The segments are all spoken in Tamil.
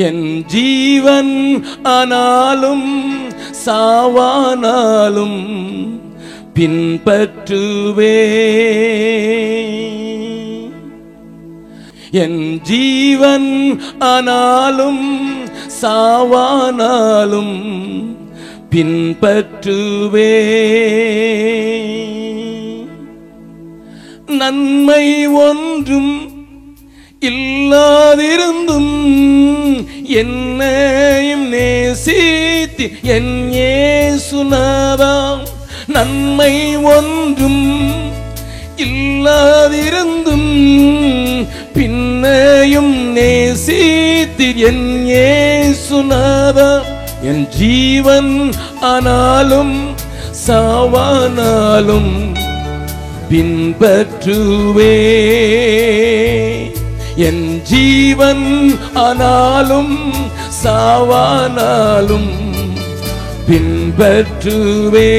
என் ஜீவன் ஆனாலும் சாவானாலும் பின்பற்றுவே. என் ஜீவன் ஆனாலும் சாவானாலும் பின்பற்றுவே. நன்மை ஒன்றும் இல்லாதிருந்தும் என்னையும் நேசித்து என் இயேசுநாதா. நன்மை ஒன்றும் இல்லாதிருந்தும் பின்னையும் நேசித்து என் இயேசுநாதா. என் ஜீவன் ஆனாலும் சாவானாலும் பின்பற்றுவே. என் ஜீவன் ஆனாலும் சாவானாலும் பின்பற்றுவே.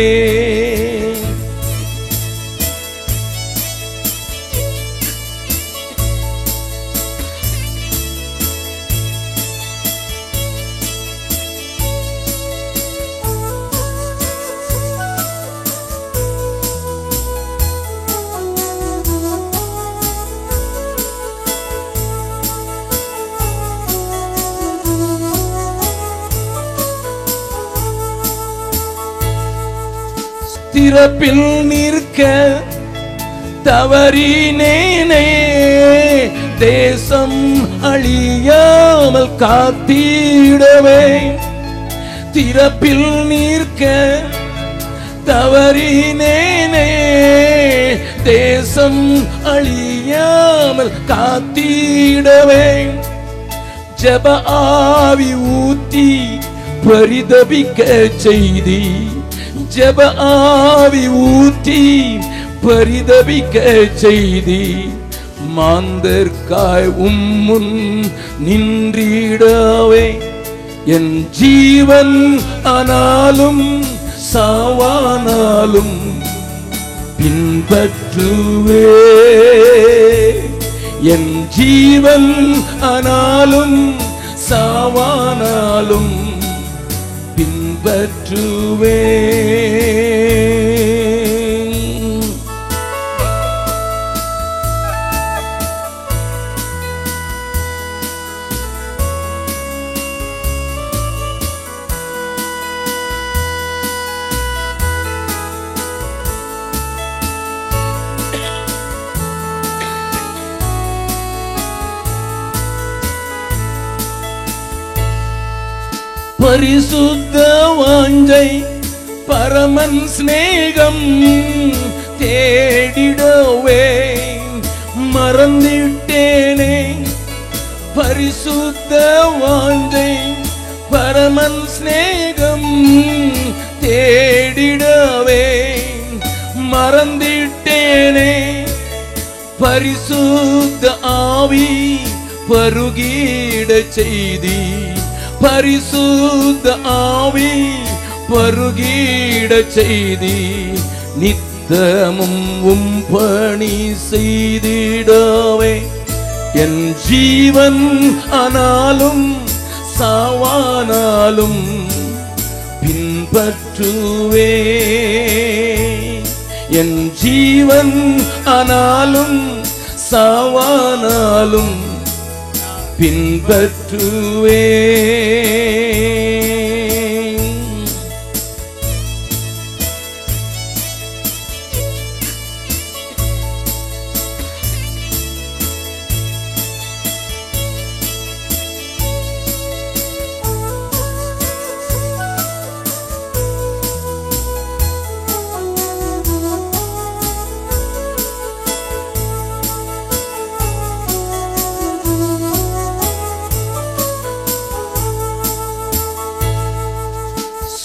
திறப்பில் நிற்க தவறினேனே, தேசம் அழியாமல் காத்திடவே. திறப்பில் நிற்க தவறினேனே, தேசம் அழியாமல் காத்திடவே. ஜெப ஆவி ஊத்தி பரிதபிக்க செய்தி, ஜெப ஆவி ஊத்தி பரிதபிக்க செய்தி. மாந்தர்காய் உம்முன் நின்றிடவே. என் ஜீவன் ஆனாலும் சாவானாலும் பின்பற்றுவே. என் ஜீவன் ஆனாலும் சாவானாலும் பின்பற்றுவே. பரிசுத்த வாஞ்சை பரமன் ஸ்நேகம் தேடிடவே மறந்திட்டேனே. பரிசுத்த வாஞ்சை பரமன் ஸ்நேகம் தேடிடவே மறந்திட்டேனே. பரிசுத்த ஆவி பருகிட செய்தி, பரிசுத்த ஆவி பருகிட செய்தி. நித்தமும் உம் பணி செய்திடவே. என் ஜீவன் ஆனாலும் சாவானாலும் பின்பற்றுவே. என் ஜீவன் ஆனாலும் சாவானாலும் பின்பற்றுவே.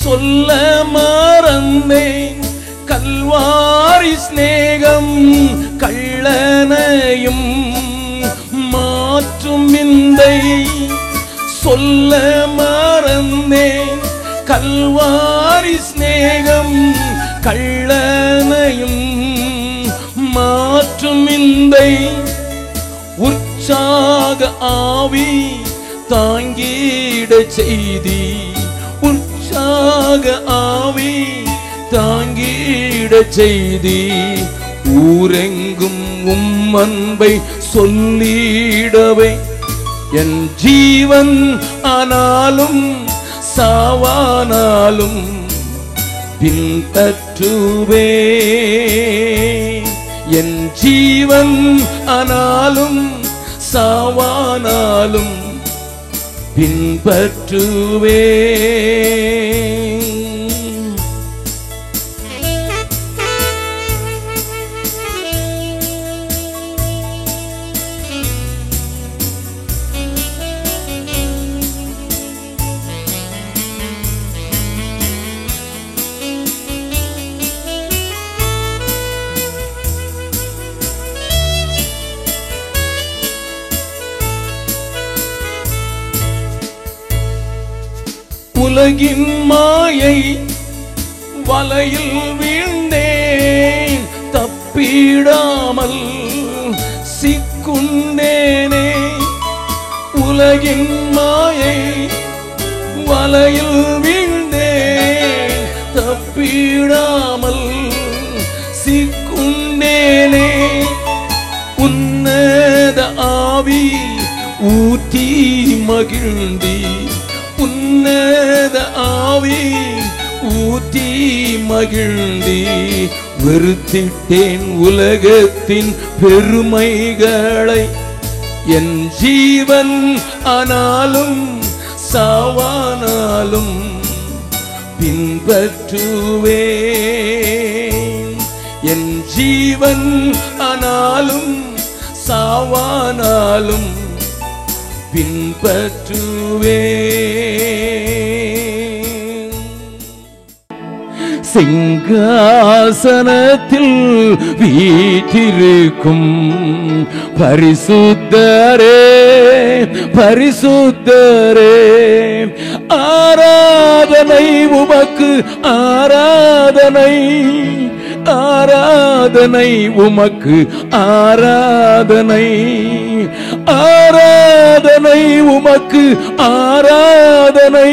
சொல்ல மறந்தேன் கல்வாரி ஸ்நேகம், கள்ளனையும் மாற்றும் விந்தை. சொல்ல மறந்தேன் கல்வாரி ஸ்நேகம், கள்ளனையும் மாற்றும் விந்தை. உற்சாக ஆவி தாங்கி செய்தி உற்சாக ஆவி தாங்கிட செய்தி ஊரெங்கும் அன்பை சொல்லிடவே என் ஜீவன் ஆனாலும் சாவானாலும் பின்பற்றுவே என் ஜீவன் ஆனாலும் சாவானாலும் பின்பற்றுவே உலகின் மாயை வலையில் வீழ்ந்தேன் தப்பிடாமல் சிக்குண்டேனே உலகின் மாயை வலையில் வீழ்ந்தேன் தப்பிடாமல் சிக்குண்டேனே உன்னத ஆவி ஊற்றி மகிழ்ந்தி உன்னத ஆவி ஊற்றி மகிழ்ந்தி வெறுத்திட்டேன் உலகத்தின் பெருமைகளை என் ஜீவன் ஆனாலும் சாவானாலும் பின்பற்றுவேன் என் ஜீவன் ஆனாலும் சாவானாலும் பின்பற்றுவே சிங்காசனத்தில் வீற்றிருக்கும் பரிசுத்தரே பரிசுத்தரே ஆராதனை உமக்கு ஆராதனை ஆராதனை உமக்கு ஆராதனை ஆராதனை உமக்கு ஆராதனை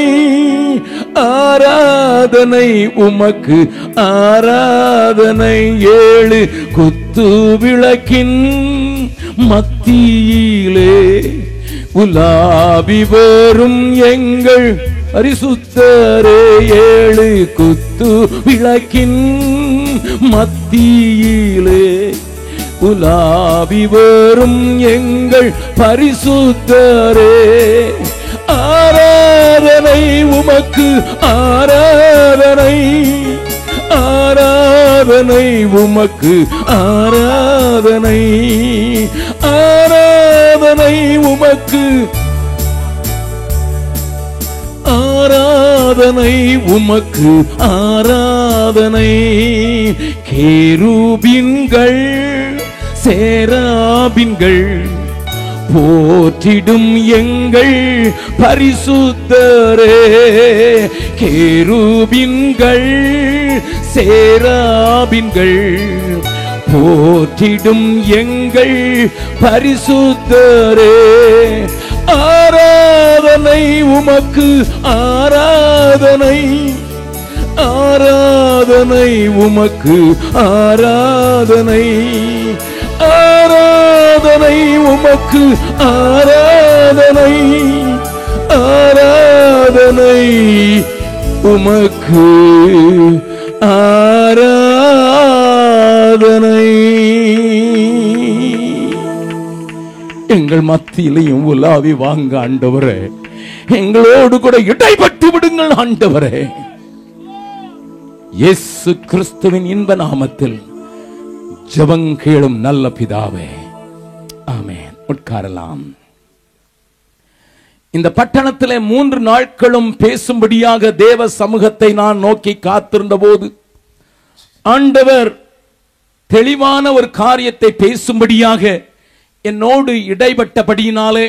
ஆராதனை உமக்கு ஆராதனை ஏழு குத்து விளக்கின் மத்தியிலே உலாவி வரும் எங்கள் பரிசுத்தரே ஏழு குத்து விளக்கின் மத்தியிலே உலாவி வரும் எங்கள் பரிசுத்தரே ஆராதனை உமக்கு ஆராதனை ஆராதனை உமக்கு ஆராதனை ஆராதனை உமக்கு ஆராதனை உமக்கு ஆராதனை கேருபீன்கள் சேராபீன்கள் போற்றிடும் எங்கள் பரிசுத்தரே கேருபீன்கள் சேராபீன்கள் போற்றிடும் எங்கள் பரிசுத்தரே ஆராதனை உமக்கு ஆராதனை ஆராதனை உமக்கு ஆராதனை ஆராதனை உமக்கு ஆராதனை ஆராதனை உமக்கு ஆராதனை எங்கள் மத்தியிலையும் உலாவி வாங்க ஆண்டவரே எங்களோடு கூட இடைப்பட்டு விடுங்கள் ஆண்டவரே இயேசு கிறிஸ்துவின் இன்ப நாமத்தில் ஜெபம் கேளும் நல்ல பிதாவே ஆமென். உட்காரலாம். இந்த பட்டணத்திலே 3 நாட்களும் பேசும்படியாக தேவ சமூகத்தை நான் நோக்கி காத்திருந்த போது ஆண்டவர் தெளிவான ஒரு காரியத்தை பேசும்படியாக என்னோடு இடைப்பட்டபடியினாலே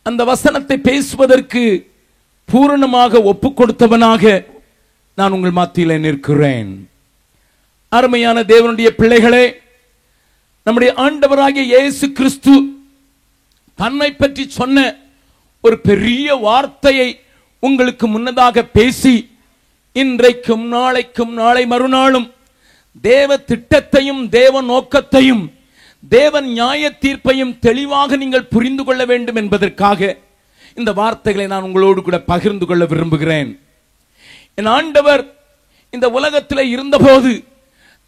அந்த வசனத்தை பேசுவதற்கு பூரணமாக ஒப்புக் கொடுத்தவனாக நான் உங்கள் மத்தியிலே நிற்கிறேன். அருமையான தேவனுடைய பிள்ளைகளே, நம்முடைய ஆண்டவராகிய இயேசு கிறிஸ்து தன்னை பற்றி சொன்ன ஒரு பெரிய வார்த்தையை உங்களுக்கு முன்னதாக பேசி இன்றைக்கும் நாளைக்கும் நாளை மறுநாளும் தேவ திட்டத்தையும் தேவ நோக்கத்தையும் தேவன் நியாய தீர்ப்பையும் தெளிவாக நீங்கள் புரிந்து கொள்ள வேண்டும் என்பதற்காக இந்த வார்த்தைகளை நான் உங்களோடு கூட பகிர்ந்து கொள்ள விரும்புகிறேன். என் ஆண்டவர் இந்த உலகத்தில் இருந்தபோது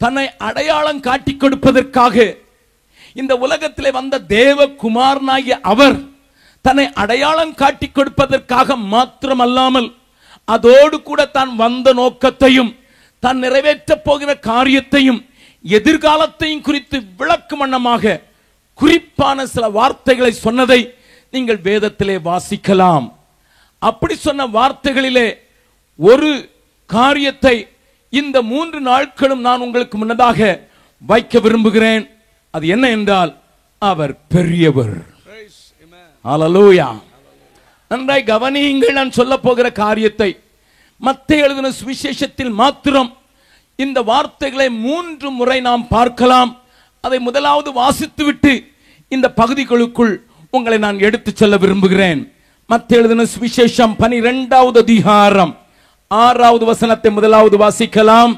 தன்னை அடையாளம் காட்டிக் கொடுப்பதற்காக இந்த உலகத்திலே வந்த தேவகுமாரனாகிய அவர் தன்னை அடையாளம் காட்டிக் கொடுப்பதற்காக மாத்திரமல்லாமல் அதோடு கூட தான் வந்த நோக்கத்தையும் தான் நிறைவேற்றப் போகிற காரியத்தையும் எதிர்காலத்தையும் குறித்து விளக்கும் வண்ணமாக குறிப்பான சில வார்த்தைகளை சொன்னதை நீங்கள் வேதத்திலே வாசிக்கலாம். அப்படி சொன்ன வார்த்தைகளிலே ஒரு காரியத்தை இந்த 3 நாட்களும் நான் உங்களுக்கு முன்னதாக வைக்க விரும்புகிறேன். அது என்ன என்றால், அவர் பெரியவர். ஹல்லேலூயா. நன்றாய் கவனியுங்கள். நான் சொல்ல போகிற காரியத்தை மத்தேயு எழுதின சுவிசேஷத்தில் மாத்திரம் இந்த வார்த்தைகளை 3 முறை நாம் பார்க்கலாம். அதை முதலாவது வாசித்துவிட்டு இந்த பகுதிகளுக்குள் உங்களை நான் எடுத்துச் செல்ல விரும்புகிறேன். மத்தேயு எழுதின சுவிசேஷம் 12வது அதிகாரம் 6வது வசனத்தை முதலாவது வாசிக்கலாம்.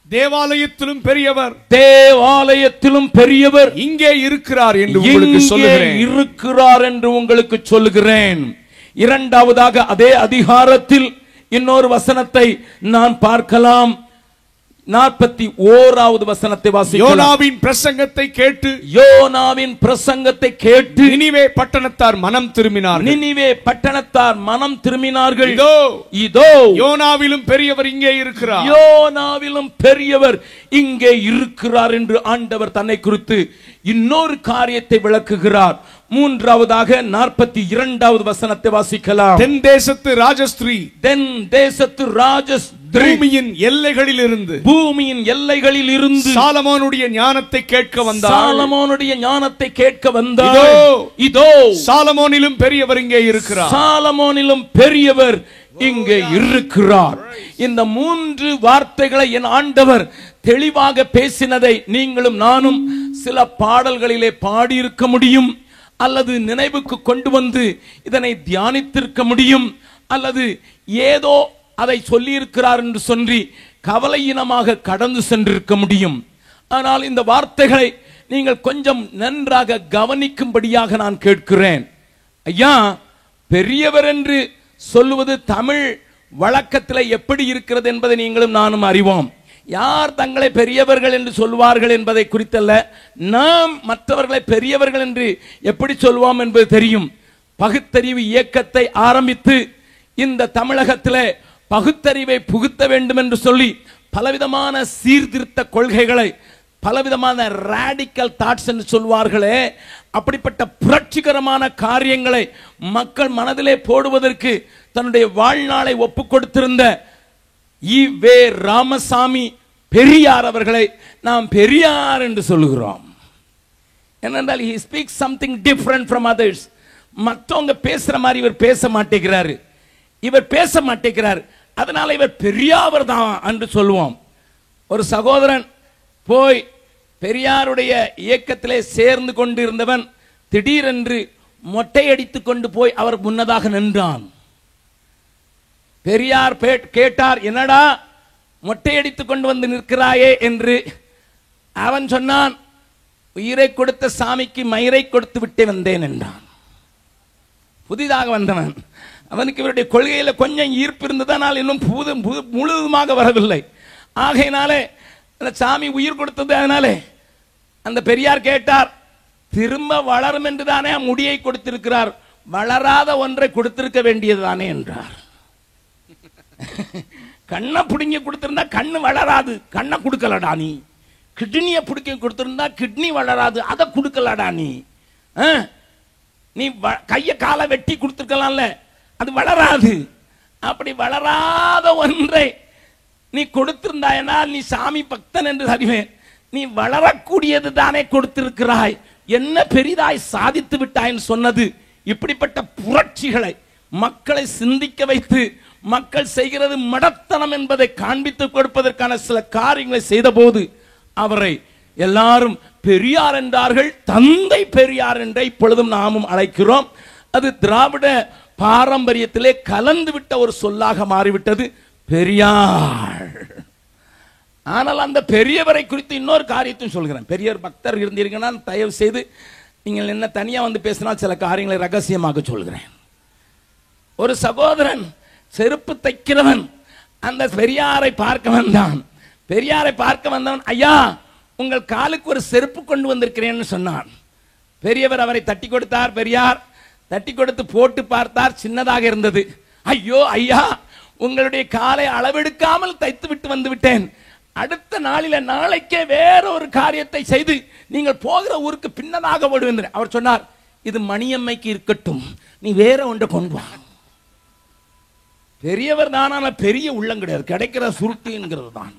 தேவாலயத்திலும் பெரியவர், தேவாலயத்திலும் பெரியவர் இங்கே இருக்கிறார் என்று உங்களுக்கு சொல்லுகிறேன். இருக்கிறார் என்று உங்களுக்கு சொல்லுகிறேன். இரண்டாவதாக அதே அதிகாரத்தில் இன்னொரு வசனத்தை நான் பார்க்கலாம். 41வது வசனத்தை வாசிக்கலாம். யோனாவின் பிரசங்கத்தை கேட்டு, யோனாவின் பிரசங்கத்தை கேட்டு நினிவே பட்டணத்தார் மனம் திரும்பினார்கள். நினிவே பட்டணத்தார் மனம் திரும்பினார்கள். இதோ இதோ யோனாவிலும் பெரியவர் இங்கே இருக்கிறார், யோனாவிலும் பெரியவர் இங்கே இருக்கிறார் என்று ஆண்டவர் தன்னை குறித்து இன்னொரு காரியத்தை விளக்குகிறார். மூன்றாவதாக 42வது வசனத்தை வாசிக்கலாம். தென் தேசத்து ராஜஸ்திரீ, தென் தேசத்து ராஜஸ்திரீ பூமியின் எல்லைகளில் இருந்து சாலமோனுடைய ஞானத்தை கேட்க வந்தார். சாலமோனுடைய ஞானத்தை கேட்க வந்தார். இதோ சாலமோனிலும் பெரியவர் இங்கே இருக்கிறார், சாலமோனிலும் பெரியவர் இங்கே இருக்கிறார். இந்த 3 வார்த்தைகளை என் ஆண்டவர் தெளிவாக பேசினதை நீங்களும் நானும் சில பாடல்களிலே பாடியிருக்க முடியும், அல்லது நினைவுக்கு கொண்டு வந்து இதனை தியானித்திருக்க முடியும், அல்லது ஏதோ அதை சொல்லியிருக்கிறார் என்று சொல்லி கவலையினமாக கடந்து சென்றிருக்க முடியும். ஆனால் இந்த வார்த்தைகளை நீங்கள் கொஞ்சம் நன்றாக கவனிக்கும்படியாக நான் கேட்கிறேன். ஐயா, பெரியவர் என்று சொல்லுவது தமிழ் வழக்கத்தில் எப்படி இருக்கிறது என்பதை நீங்களும் நானும் அறிவோம். யார் தங்களை பெரியவர்கள் என்று சொல்வார்கள் என்பதை குறித்தல்ல, நாம் மற்றவர்களை பெரியவர்கள் என்று எப்படி சொல்வோம் என்பது தெரியும். பகுத்தறிவு இயக்கத்தை ஆரம்பித்து இந்த தமிழகத்தில் பகுத்தறிவை புகுத்த வேண்டும் என்று சொல்லி பலவிதமான சீர்திருத்த கொள்கைகளை, பலவிதமான ராடிக்கல் தாட்ஸ் என்று சொல்வார்களே, அப்படிப்பட்ட புரட்சிகரமான காரியங்களை மக்கள் மனதிலே போடுவதற்கு தன்னுடைய வாழ்நாளை ஒப்புக் கொடுத்திருந்த ஈ.வே. ராமசாமி பெரியார் அவர்களை நாம் பெரியார் என்று சொல்லுகிறோம். ஏனென்றால் he speaks something different from others. மற்றவங்க பேசுற மாதிரி இவர் பேச மாட்டேங்கிறாரு, இவர் பேச மாட்டேங்கிறார், அதனால இவர் பெரியார் தான் என்று சொல்லுவோம். ஒரு சகோதரன் போய் பெரியாருடைய இயக்கத்திலே சேர்ந்து கொண்டு இருந்தவன் திடீரென்று மொட்டையடித்துக் கொண்டு போய் அவர் முன்னதாக நின்றான். பெரியார் கேட்டார், என்னடா மொட்டையடித்துக் கொண்டு வந்து நிற்கிறாயே என்று. அவன் சொன்னான், உயிரை கொடுத்த சாமிக்கு மயிரை கொடுத்து விட்டே வந்தேன் என்றான். புதிதாக வந்தவன், அவனுக்கு இவருடைய கொள்கையில கொஞ்சம் ஈர்ப்பு இருந்ததனால் இன்னும் முழுவதுமாக வரவில்லை. ஆகையினாலே அந்த சாமி உயிர் கொடுத்தது. அதனாலே அந்த பெரியார் கேட்டார், திரும்ப வளரும் என்று தானே முடியை கொடுத்திருக்கிறார், வளராத ஒன்றை கொடுத்திருக்க வேண்டியது தானே என்றார். கண்ணை பிடிங்க கொடுத்திருந்தா கண்ணு வளராது, கண்ணை கொடுக்கலடா நீ. கிட்னியை பிடிக்க கொடுத்திருந்தா கிட்னி வளராது, அதை கொடுக்கலடா நீ. நீ கையை காலை வெட்டி கொடுத்திருக்கலாம்ல, அது வளராது. அப்படி வளராத ஒன்றை நீ கொடுத்திருந்தாயனா நீ சாமி பக்தன் என்று அறிவேன். நீ வளரக்கூடியது தானே கொடுத்திருக்கிறாய், என்ன பெரிதாய் சாதித்து விட்டாய் சொன்னது. இப்படிப்பட்ட புரட்சிகளை மக்களை சிந்திக்க வைத்து மக்கள் செய்கிறது மடத்தனம் என்பதை காண்பித்து கொடுப்பதற்கான சில காரியங்களை செய்த போது அவரை எல்லாரும் பெரியார் என்றார்கள். தந்தை பெரியார் என்ற இப்பொழுதும் நாமும் அழைக்கிறோம். அது திராவிட பாரம்பரியத்திலே கலந்து விட்ட ஒரு சொல்லாக மாறிவிட்டது பெரியார். ஆனால் அந்த பெரியவரை குறித்து இன்னொரு காரியத்தையும் சொல்கிறேன். பெரியவர் பக்தர் இருந்தீங்கன்னா தயவு செய்து நீங்கள் என்ன தனியா வந்து பேசினால் சில காரியங்களை ரகசியமாக சொல்கிறேன். ஒரு சகோதரன் செருப்பு தைக்கிறவன் அந்த பெரியாரை பார்க்க வந்தான். பெரியாரை பார்க்க வந்தவன், ஐயா உங்கள் காலுக்கு ஒரு செருப்பு கொண்டு வந்திருக்கிறேன்னு சொன்னான். பெரியவர் அவரை தட்டி கொடுத்தார். பெரியார் தட்டி கொடுத்து போட்டு பார்த்தார், சின்னதாக இருந்தது. ஐயோ ஐயா, உங்களுடைய காலை அளவெடுக்காமல் தைத்து விட்டு வந்து விட்டேன். அடுத்த நாளைக்கே வேற ஒரு காரியத்தை செய்து நீங்கள் போகிற ஊருக்கு பின்னதாக ஓடுவேன். அவர் சொன்னார், இது மணியம்மைக்கு இருக்கட்டும், நீ வேற ஒன்றை கொண்டு வா. பெரியவர் தானான பெரிய உள்ளம் கிடையாது, கிடைக்கிற சுருட்டுங்கிறது தான்.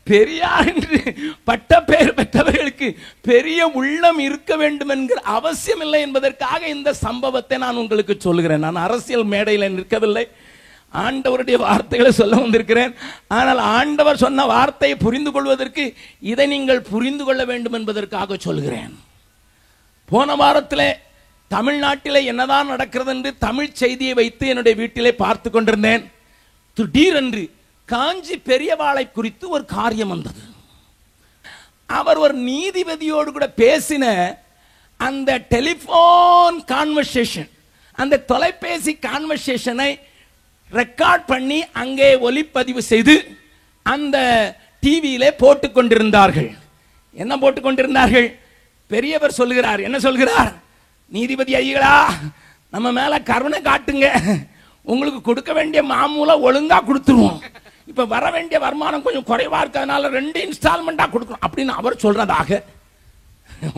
பெரியார் என்று பட்ட பெயர் பெற்றவர்களுக்கு பெரிய உள்ளம் இருக்க வேண்டும் என்கிற அவசியம் இல்லை என்பதற்காக இந்த சம்பவத்தை நான் உங்களுக்கு சொல்கிறேன். நான் அரசியல் மேடையில் நிற்கவில்லை, ஆண்டவருடைய வார்த்தைகளை சொல்ல வந்திருக்கிறேன். ஆனால் ஆண்டவர் சொன்ன வார்த்தையை புரிந்து கொள்வதற்கு இதை நீங்கள் புரிந்து கொள்ள வேண்டும் என்பதற்காக சொல்கிறேன். போன வாரத்திலே தமிழ்நாட்டிலே என்னதான் நடக்கிறது என்று தமிழ் செய்தியை வைத்து என்னுடைய வீட்டிலே பார்த்து கொண்டிருந்தேன். திடீரென்று காஞ்சி பெரியவாளை குறித்து ஒரு காரியம் வந்தது. அவர் ஒரு நீதிபதியோடு கூட பேசின அந்த டெலிபோன் கான்வர்சேஷன், அந்த தொலைபேசி கான்வர்சேஷனை ரெக்கார்ட் பண்ணி அங்கே ஒலிப்பதிவு செய்து அந்த டிவியிலே போட்டுக் கொண்டிருந்தார்கள். என்ன போட்டுக் கொண்டிருந்தார்கள்? பெரியவர் சொல்கிறார், என்ன சொல்கிறார்? நீதிபதி ஐயா, நம்ம மேல கருணை காட்டுங்க, உங்களுக்கு கொடுக்க வேண்டிய மாமூல ஒழுங்கா கொடுத்துருவோம், இப்ப வர வேண்டிய வருமானம் கொஞ்சம் குறைவா இருக்கிறதுனால 2 இன்ஸ்டால்மெண்டா கொடுக்கணும் அப்படின்னு அவர் சொல்றதாக.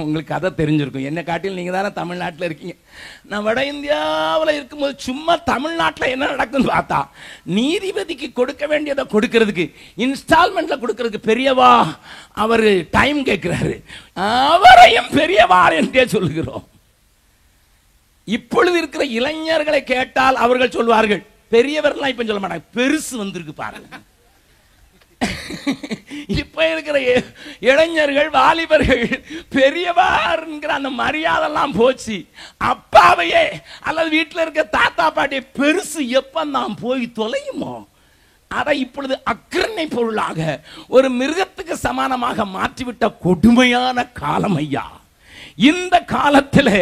உங்களுக்கு கதை தெரிஞ்சிருக்கும். என்ன காட்டில் நீங்க தானே தமிழ்நாட்டில் இருக்கீங்க. நான் வட இந்தியாவில் இருக்கும்போது சும்மா தமிழ்நாட்டில் என்ன நடக்குன்னு பார்த்தா, நீதிபதிக்கு கொடுக்க வேண்டியதை கொடுக்கிறதுக்கு இன்ஸ்டால்மெண்ட்ல கொடுக்கிறதுக்கு பெரியவா அவர் டைம் கேட்கிறாரு. அவரையும் பெரியவா என்றே சொல்லுகிறோம். இப்பொழுது இருக்கிற இளைஞர்களை கேட்டால் அவர்கள் சொல்வார்கள், பெரியவர்லாம் இப்ப சொல்ல மாட்டாங்க, பெருசு வந்திருக்கு பாருங்க. இப்ப இருக்கிற இளைஞர்கள் வாலிபர்கள் பெரியவர் அந்த மரியாதை எல்லாம் போச்சு. அப்பாவையே அல்லது வீட்டில் இருக்க தாத்தா பாட்டியை பெருசு எப்ப நாம் போய் தொலையுமோ அதை இப்பொழுது அக்கிரனை பொருளாக ஒரு மிருகத்துக்கு சமானமாக மாற்றிவிட்ட கொடுமையான காலம் ஐயா. இந்த காலத்தில்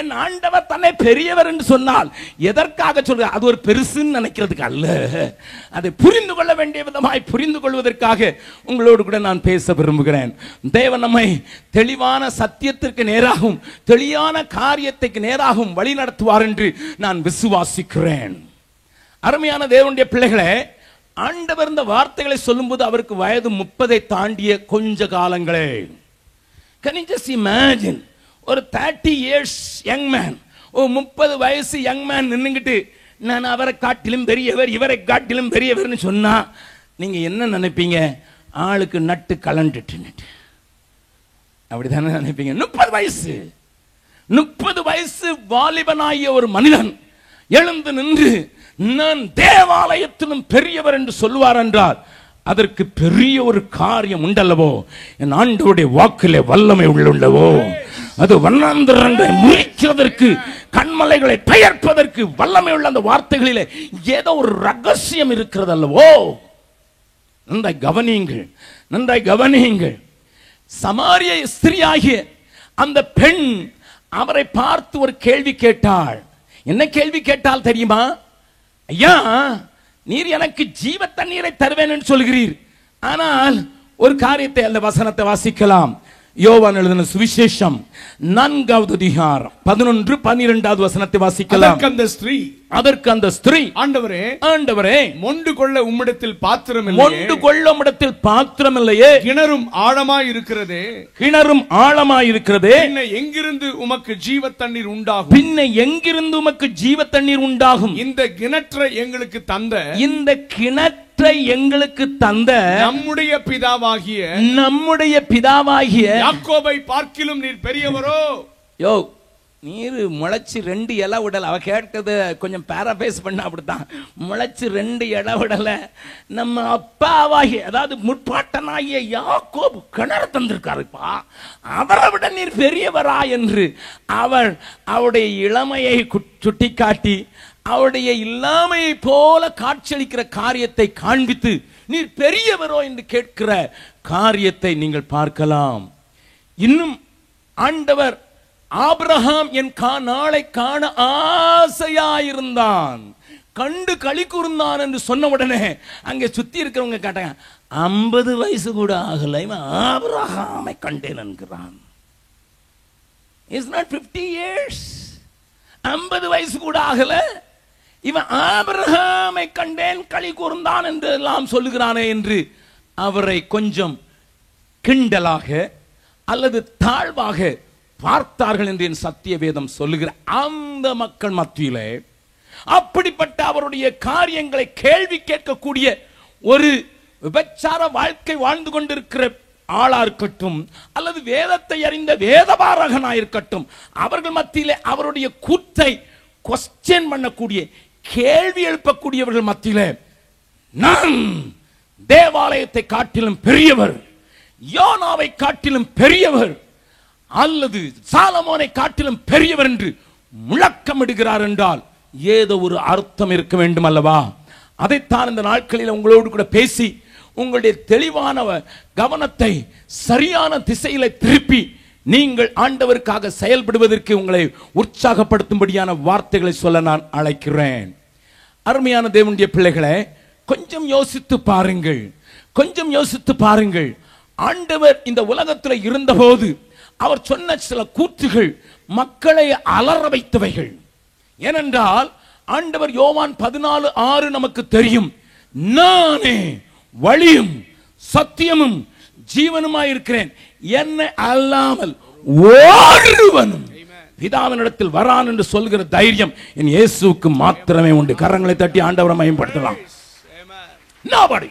என் ஆண்டவர் தன்னை பெரியவர் என்று சொன்னால் எதற்காக சொல்றார்? அது ஒரு பெருசுன்னு நினைக்கிறதுக்கு அல்ல, அதை புரிந்து கொள்ள வேண்டிய விதமாய் புரிந்து கொள்வதற்காக உங்களோடு கூட நான் பேச விரும்புகிறேன். தேவன் நம்மை தெளிவான சத்தியத்திற்கு நேராகவும் தெளிவான காரியத்துக்கு நேராகவும் வழி நடத்துவார் என்று நான் விசுவாசிக்கிறேன். அருமையான தேவனுடைய பிள்ளைகளே, ஆண்டவர் இந்த வார்த்தைகளை சொல்லும்போது அவருக்கு வயது 30 தாண்டிய கொஞ்ச காலங்களே. Can you just imagine? ஒரு 30 years young man, ஒரு 30 வயசு யங் மேன் நின்னுங்கிட்டு நான் அவரை காட்டிலும் பெரியவர் இவரை காட்டிலும் பெரியவர்னு சொன்னா நீங்க என்ன நினைப்பீங்க? ஆளுக்கு நட்டு கலண்டுட்டு அப்படித்தானே நினைப்பீங்க. 30 வயசு வாலிபனாகிய ஒரு மனிதன் எழுந்து நின்று நான் தேவாலயத்திலும் பெரியவர் என்று சொல்வார் என்றால் அதற்கு பெரிய ஒரு காரியம் உண்டல்லவோ? என் ஆண்டவருடைய வாக்கிலே வல்லமை உள்ளவோ? அது வண்ணாந்திரங்களை முறிக்கிறதற்கு, கண்மலைகளை பெயர்ப்பதற்கு வல்லமை உள்ள அந்த வார்த்தைகளிலே ஏதோ ஒரு ரகசியம் இருக்கிறது அல்லவோ? நன்றாய் கவனியுங்கள், நன்றாய் கவனியுங்கள். சமாரிய ஸ்திரீயாகிய அந்த பெண் அவரை பார்த்து ஒரு கேள்வி கேட்டாள். என்ன கேள்வி கேட்டால் தெரியுமா? ஐயா, நீர் எனக்கு ஜீவ தண்ணீரை தருவேன் என்று சொல்கிறீர், ஆனால் ஒரு காரியத்தை அந்த வசனத்தை வாசிக்கலாம். யோவான் எழுதின சுவிசேஷம் 4வது அதிகாரம் 11-12 வசனத்தை வாசிக்கலாம். அதற்கு அந்த ஸ்திரீ ஆண்டவரே மொண்டு கொள்ள உம்மிடத்தில் பாத்திரம் இல்லையே, மொண்டு கொள்ள உம்மிடத்தில் பாத்திரம் இல்லையே, கிணறும் ஆழமாய் இருக்கிறதே, கிணறும் ஆழமாய் இருக்கிறதே, பின்ன எங்கிருந்து உமக்கு ஜீவ தண்ணீர் உண்டாகும், பின்ன எங்கிருந்து உமக்கு ஜீவ தண்ணீர் உண்டாகும், இந்த கிணற்றை எங்களுக்கு தந்த, இந்த கிணற்றை எங்களுக்கு தந்த நம்முடைய பிதாவாகிய யாக்கோபை பார்க்கிலும் நீர் பெரியவரோ? யோ, நீர் முளைச்சு 2 இலை விடலை. அவ கேட்டது கொஞ்சம் பேராபேஸ் பண்ண அப்படித்தான். முளைச்சு 2 இலை விடலை. நம்ம அப்பாவாகிய, அதாவது முற்பாட்டனாகிய யாக்கோபு கிணறு தந்திருக்காருப்பா, அவரை விட நீர் பெரியவரா என்று அவருடைய இளமையை சுட்டிக்காட்டி அவருடைய இல்லாமையை போல காட்சியளிக்கிற காரியத்தை காண்பித்து நீர் பெரியவரோ என்று கேட்கிற காரியத்தை நீங்கள் பார்க்கலாம். இன்னும் ஆண்டவர் ஆபிரகாம் என் நாளை காண ஆசையாயிருந்தான், கண்டு களி கூர்ந்தான் என்று சொன்ன உடனே அங்கே சுத்தி இருக்கிறவங்க கேட்டாங்க, 50 வயசு கூட ஆகல இவன் ஆபிரகாமை கண்டேன் என்கிறான். இஸ் நாட் 50 years, 50 வயசு கூட ஆகல இவன் ஆபிரகாமை கண்டேன் களி கூர்ந்தான் என்று எல்லாம் சொல்லுகிறானே என்று அவரை கொஞ்சம் கிண்டலாக அல்லது தாழ்வாக பார்த்தார்கள் என்று என் சத்திய வேதம் சொல்லுகிற அந்த மக்கள் மத்தியிலே அப்படிப்பட்ட அவருடைய காரியங்களை கேள்வி கேட்கக்கூடிய ஒரு விபச்சார வாழ்க்கை வாழ்ந்து கொண்டிருக்கிற ஆளா இருக்கட்டும் அல்லது வேதத்தை அறிந்த வேதபாரகனாயிருக்கட்டும், அவர்கள் மத்தியிலே அவருடைய கூற்றை கொஸ்டின் பண்ணக்கூடிய, கேள்வி எழுப்பக்கூடியவர்கள் மத்தியிலே நான் தேவாலயத்தை காட்டிலும் பெரியவர், யோனாவை காட்டிலும் பெரியவர் அல்லது சாலமோனை காட்டிலும் பெரியவர் என்று முழக்கமிடுகிறார் என்றால் ஏதோ ஒரு அர்த்தம் இருக்க வேண்டும் அல்லவா? அதைத்தான் இந்த நாட்களில் உங்களோடு கூட பேசி உங்களுடைய தெளிவான கவனத்தை சரியான திசையில திருப்பி நீங்கள் ஆண்டவருக்காக செயல்படுவதற்கு உங்களை உற்சாகப்படுத்தும்படியான வார்த்தைகளை சொல்ல நான் அழைக்கிறேன். அருமையான தேவனுடைய பிள்ளைகளே, கொஞ்சம் யோசித்து பாருங்கள், கொஞ்சம் யோசித்து பாருங்கள். ஆண்டவர் இந்த உலகத்தில் இருந்தபோது அவர் சொன்ன சில கூற்றுகள் மக்களை அலற வைத்தவைகள். ஏனென்றால் ஆண்டவர் யோவான் 14:6 நமக்கு தெரியும், நானே வழியும் சத்தியமும் ஜீவனுமாயிருக்கிறேன், என்னை அல்லாமல் ஒருவனும் பிதாவினிடத்தில் வரான் என்று சொல்கிற தைரியம் என் இயேசுவுக்கு மாத்திரமே உண்டு. கரங்களை தட்டி ஆண்டவரை மகிமைப்படுத்தலாம். Nobody,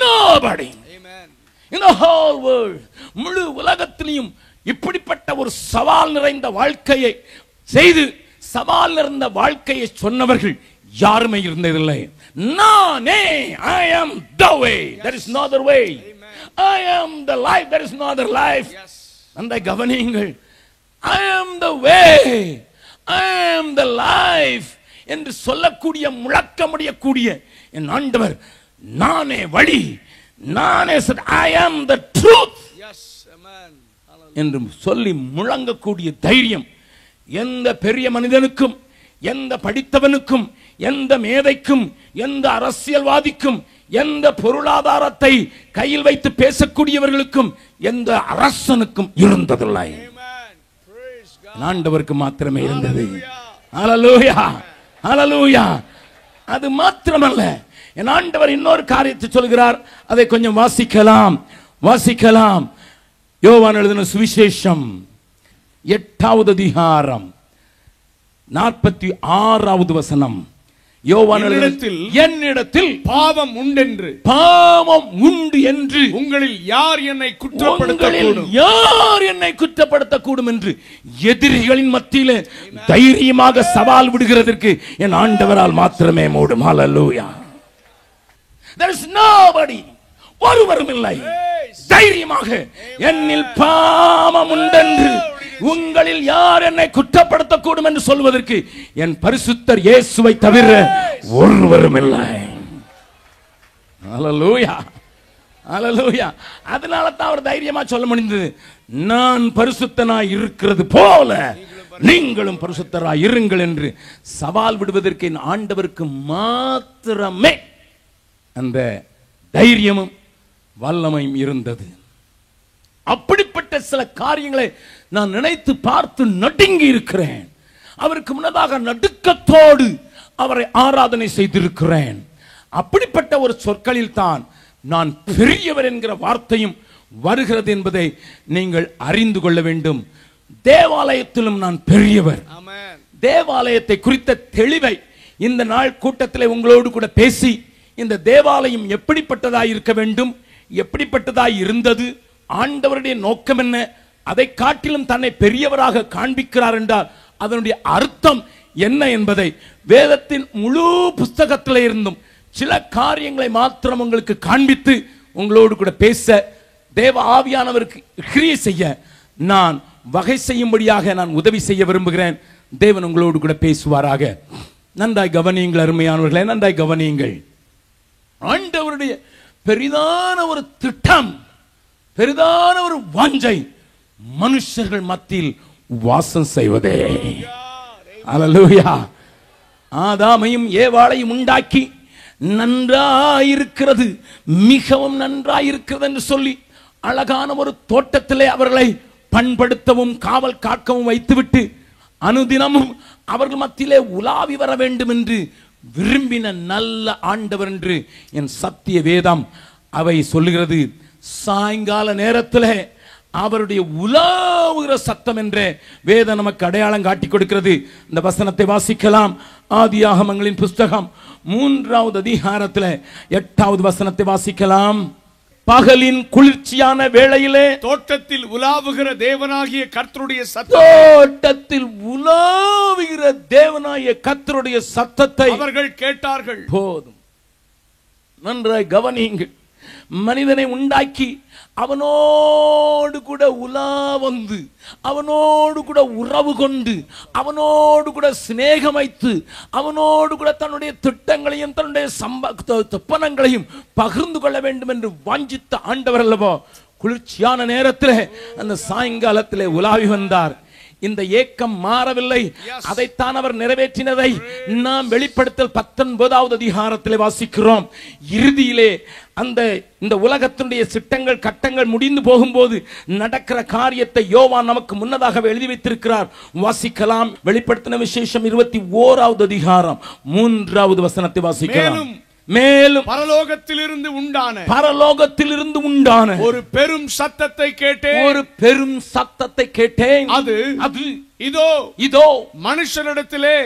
nobody in the whole world, முழு உலகத்திலும் இப்படிப்பட்ட ஒரு சவால் நிறைந்த வாழ்க்கையை செய்து சவால் நிறைந்த வாழ்க்கையை சொன்னவர்கள் யாருமே இருந்ததில்லை. நானே, I am the way, there is no other way. I am the life, there is no other life. அந்த கவனியுங்கள், I am the way, I am the life என்று சொல்லக்கூடிய முழக்கமுடையக்கூடிய என் ஆண்டவர் நானே வழி, நானே I am the truth என்று சொல்லி முழங்கக்கூடிய தைரியம் எந்த பெரிய மனிதனுக்கும், எந்த படித்தவனுக்கும், எந்த மேதைக்கும், எந்த அரசியல்வாதிக்கும், எந்த பொருளாதாரத்தை கையில் வைத்து பேசக்கூடியவர்களுக்கும், எந்த அரசனுக்கும் இருந்ததில்லை. ஆண்டவருக்கு மாத்திரமே இருந்தது. ஹல்லேலூயா, ஹல்லேலூயா. அது மாத்திரமல்ல, என் ஆண்டவர் இன்னொரு காரியத்தை சொல்கிறார். அதை கொஞ்சம் வாசிக்கலாம். யோவான் எழுதின சுவிசேஷம் 8வது அதிகாரம் 46வது வசனம். யோவான் என்னிடத்தில் பாவம் உண்டு என்று உங்களில் யார் என்னை குற்றப்படுத்தக்கூடும் என்று எதிரிகளின் மத்தியிலே தைரியமாக சவால் விடுகிறதற்கு என் ஆண்டவரால் மாத்திரமே மூடும். ஹல்லேலூயா. There is nobody, ஒருவரும் இல்லை. தைரியமாக என்னில் பாவம் உண்டென்று உங்களில் யார் என்னை குற்றப்படுத்தக்கூடும் என்று சொல்வதற்கு என் பரிசுத்தர் இயேசுவை தவிர ஒருவரும் இல்லை. ஹல்லேலூயா, ஹல்லேலூயா. அதனால தான் அவர் தைரியமா சொல்ல முடிந்தது, நான் பரிசுத்தனாய் இருக்கிறது போல நீங்களும் பரிசுத்தராய் இருங்கள் என்று சவால் விடுவதற்கு என் ஆண்டவருக்கு மாத்திரமே அந்த தைரியமும் வல்லமையும் இருந்தது. அப்படிப்பட்ட சில காரியங்களை நான் நினைத்து பார்த்து நடுங்கி இருக்கிறேன். அவருக்கு முன்னதாக நடுக்கத்தோடு அவரை ஆராதனை செய்திருக்கிறேன். அப்படிப்பட்ட ஒரு சொற்களில் தான் நான் பெரியவர் என்கிற வார்த்தையும் வருகிறது என்பதை நீங்கள் அறிந்து கொள்ள வேண்டும். தேவாலயத்திலும் நான் பெரியவர். தேவாலயத்தை குறித்த தெளிவை இந்த நாள் கூட்டத்தில் உங்களோடு கூட பேசி, இந்த தேவாலயம் எப்படிப்பட்டதாய் இருக்க வேண்டும், எப்படிப்பட்டதாய் இருந்தது, ஆண்டவருடைய நோக்கம் என்ன, அதை காட்டிலும் தன்னை பெரியவராக காண்பிக்கிறார் என்றால் அதனுடைய அர்த்தம் என்ன என்பதை வேதத்தின் முழு புஸ்தகத்தில் இருந்தும் சில காரியங்களை மாத்திரம் உங்களுக்கு காண்பித்து உங்களோடு கூட பேச தேவ ஆவியானவருக்கு கிரியை செய்ய நான் வகை செய்யும்படியாக நான் உதவி செய்ய விரும்புகிறேன். தேவன் உங்களோடு கூட பேசுவாராக. நன்றாய் கவனியுங்கள் அருமையானவர்களே, நன்றாய் கவனியுங்கள். ஆண்டவருடைய பெரிதான ஒரு திட்டம், பெரிதான ஒரு வாஞ்சை மனுஷர்கள் மத்தியில் வாசம் செய்வதே. அல்லேலூயா. ஆதாமையும் ஏவாளையும் உண்டாக்கி நன்றாயிருக்கிறது, மிகவும் நன்றாயிருக்கிறது என்று சொல்லி அழகான ஒரு தோட்டத்திலே அவர்களை பண்படுத்தவும் காவல் காக்கவும் வைத்துவிட்டு அனுதினமும் அவர்கள் மத்தியிலே உலாவி வர வேண்டும் என்று விரும்பின நல்ல ஆண்டவர் என்று என் சத்திய வேதம் அவை சொல்லுகிறது. சாயங்கால நேரத்தில் அவருடைய உலாவுகிற சத்தம் என்ற வேதம் நமக்கு அடையாளம் காட்டி கொடுக்கிறது. இந்த வசனத்தை வாசிக்கலாம். ஆதியாகமங்களின் புஸ்தகம் 3வது அதிகாரத்தில் 8வது வசனத்தை வாசிக்கலாம். பகலின் குளிர்ச்சியான வேளையிலே தோட்டத்தில் உலாவுகிற தேவனாகிய கர்த்தருடைய சத்தம், தோட்டத்தில் உலாவுகிற தேவனாகிய கர்த்தருடைய சத்தத்தை அவர்கள் கேட்டார்கள். போதும், நன்றாய் கவனியுங்கள். மனிதனை உண்டாக்கி அவனோடு கூட உலா வந்து அவனோடு கூட உறவு கொண்டு அவனோடு கூட சிநேகம் வைத்து அவனோடு கூட தன்னுடைய திட்டங்களையும் தன்னுடைய சொப்பனங்களையும் பகிர்ந்து கொள்ள வேண்டும் என்று வாஞ்சித்த ஆண்டவர் அல்லவோ குளிர்ச்சியான நேரத்தில் அந்த சாயங்காலத்திலே உலாவி வந்தார். இந்த ஏக்கம் மாறவில்லை. அதைத்தான் அவர் நிறைவேற்றினதை நாம் வெளிப்படுத்தல் 19வது அதிகாரத்திலே வாசிக்கிறோம். இறுதியிலே இந்த உலகத்தினுடைய சிட்டங்கள் கட்டங்கள் முடிந்து போகும்போது நடக்கிற காரியத்தை யோவான் நமக்கு முன்னதாக எழுதி வைத்திருக்கிறார். வாசிக்கலாம். வெளிப்படுத்தின விசேஷம் 21வது அதிகாரம் 3வது வசனத்தை வாசிக்கலாம். மேலும் பரலோகத்திலிருந்து உண்டான ஒரு பெரும் சத்தத்தை கேட்டேன். ஒரு பெரும் சத்தத்தை கேட்டேன். அது இதோ மனுஷரிடத்திலே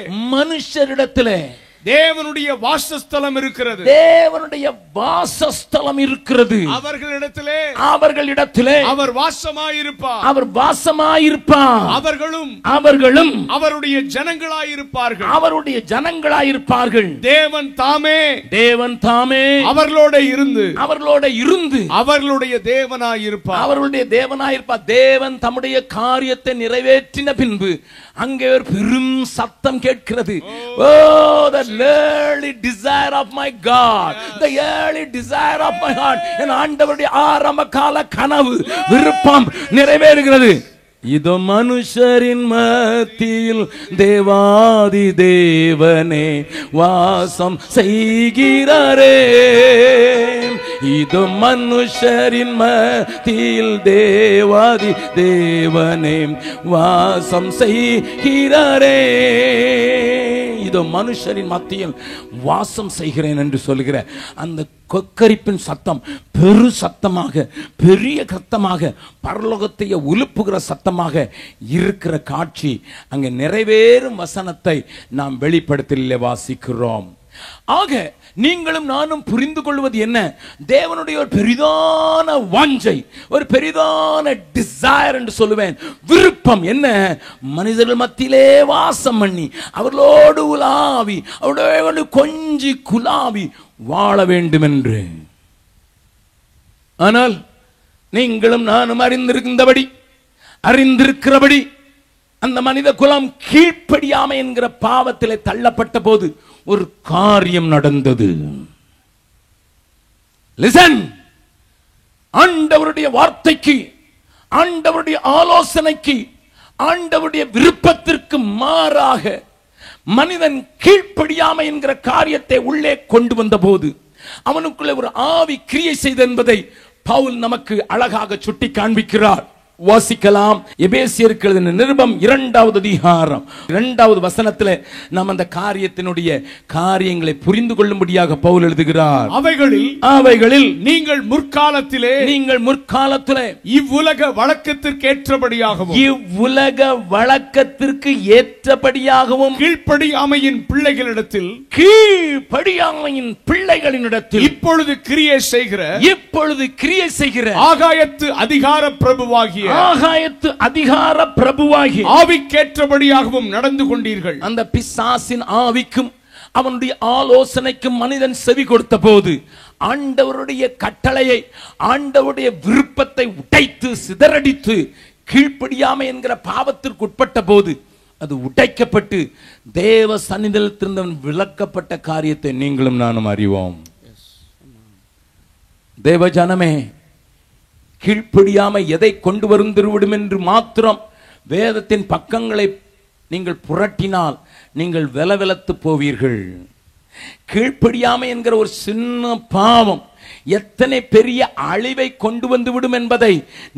தேவனுடைய வாசஸ்தலம் இருக்கிறது. தேவனுடைய வாசஸ்தலம் இருக்கிறது. அவர்களிடத்திலே அவர் வாசமாயிருப்பார். அவர்களும் அவருடைய ஜனங்களாயிருப்பார்கள். தேவன் தாமே அவர்களோட இருந்து அவர்களுடைய தேவனாயிருப்பார். தேவன் தம்முடைய காரியத்தை நிறைவேற்றின பின்பு அங்கே ஒரு பெரும் சத்தம் கேட்கிறது. The early desire of my God, the early desire of my heart, என் ஆண்டவருடைய ஆரம்ப கால கனவு விருப்பம் நிறைவேறுகிறது. இதோ மனுஷரின் மத்தியில் தேவாதி தேவனே வாசம் செய்கிறாரே. இதோ மனுஷரின் மத்தியில் தேவாதி தேவனே வாசம் செய்கிறாரே. இதோ மனுஷரின் மத்தியில் வாசம் செய்கிறேன் என்று சொல்லுகிற அந்த கொக்கரிப்பின் சத்தம் பெரு சத்தமாக, பெரிய சத்தமாக, பரலோகத்தையே உலுப்புகிற சத்தமாக இருக்கிற காட்சி அங்கே நிறைவேறும் வசனத்தை நாம் வெளிப்படுத்தலிலே வாசிக்கிறோம். ஆக நீங்களும் நானும் புரிந்து கொள்வது என்ன? தேவனுடைய ஒரு பெரிதான வாஞ்சை, ஒரு பெரிதான டிசைர் என்று சொல்லுவேன், விருப்பம் என்ன? மனிதர்கள் மத்தியிலே வாசம் பண்ணி அவர்களோடு உலாவி அவர்களோடு கொஞ்சி குலாவி வாழ வேண்டும் என்று. ஆனால் நீங்களும் நானும் அறிந்திருக்கிறபடி அந்த மனித குலம் கீழ்ப்படியாமை என்கிற பாவத்திலே தள்ளப்பட்ட போது ஒரு காரியம் நடந்தது. லிசன். ஆண்டவருடைய வார்த்தைக்கு, ஆண்டவருடைய ஆலோசனைக்கு, ஆண்டவருடைய விருப்பத்திற்கு மாறாக மனிதன் கீழ்ப்படியாமை என்கிற காரியத்தை உள்ளே கொண்டு வந்த போது அவனுக்குள்ளே ஒரு ஆவி கிரியை செய்த என்பதை பவுல் நமக்கு அழகாக சுட்டி காண்பிக்கிறார். வாசிக்கலாம். எபேசியருக்கு எழுதின நிருபம் 2வது அதிகாரம் 2வது வசனத்தில் நாம் அந்த காரியத்தினுடைய காரியங்களை புரிந்து கொள்ளும்படியாக பவுல் எழுதுகிறார். அவைகளில் நீங்கள் முற்காலத்திலே இவ்வுலக வழக்கத்திற்கு ஏற்றபடியாகவும் கீழ்ப்படியாமையின் பிள்ளைகளினிடத்தில் இப்பொழுது கிரியை செய்கிற ஆகாயத்து அதிகார பிரபுவாகிய ஆகாயத்து அதிகார பிரபுவாகிய ஆவிக்கேற்றபடியாகவும் நடந்து கொண்டீர்கள். அந்த பிசாசின் ஆவிக்கும் அவனுடைய ஆலோசனைக்கும் மனிதன் செவி கொடுத்த போது ஆண்டவருடைய கட்டளையை, ஆண்டவருடைய விருப்பத்தை உடைத்து சிதறடித்து கீழ்ப்படியாமை என்கிற பாவத்திற்கு உட்பட்ட போது அது உடைக்கப்பட்டு தேவ சந்நிதியிலிருந்து விலக்கப்பட்ட காரியத்தை நீங்களும் நானும் அறிவோம். தேவ ஜனமே, கீழ்ப்படியாமை எதை கொண்டு வந்துவிடும் என்று மாத்திரம் வேதத்தின் பக்கங்களை நீங்கள் புரட்டினால் நீங்கள் வெலவெலத்து போவீர்கள். கீழ்ப்படியாமை என்கிற ஒரு சின்ன பாவம் எத்தனை பெரிய அழிவை கொண்டு வந்து விடும் என்பதை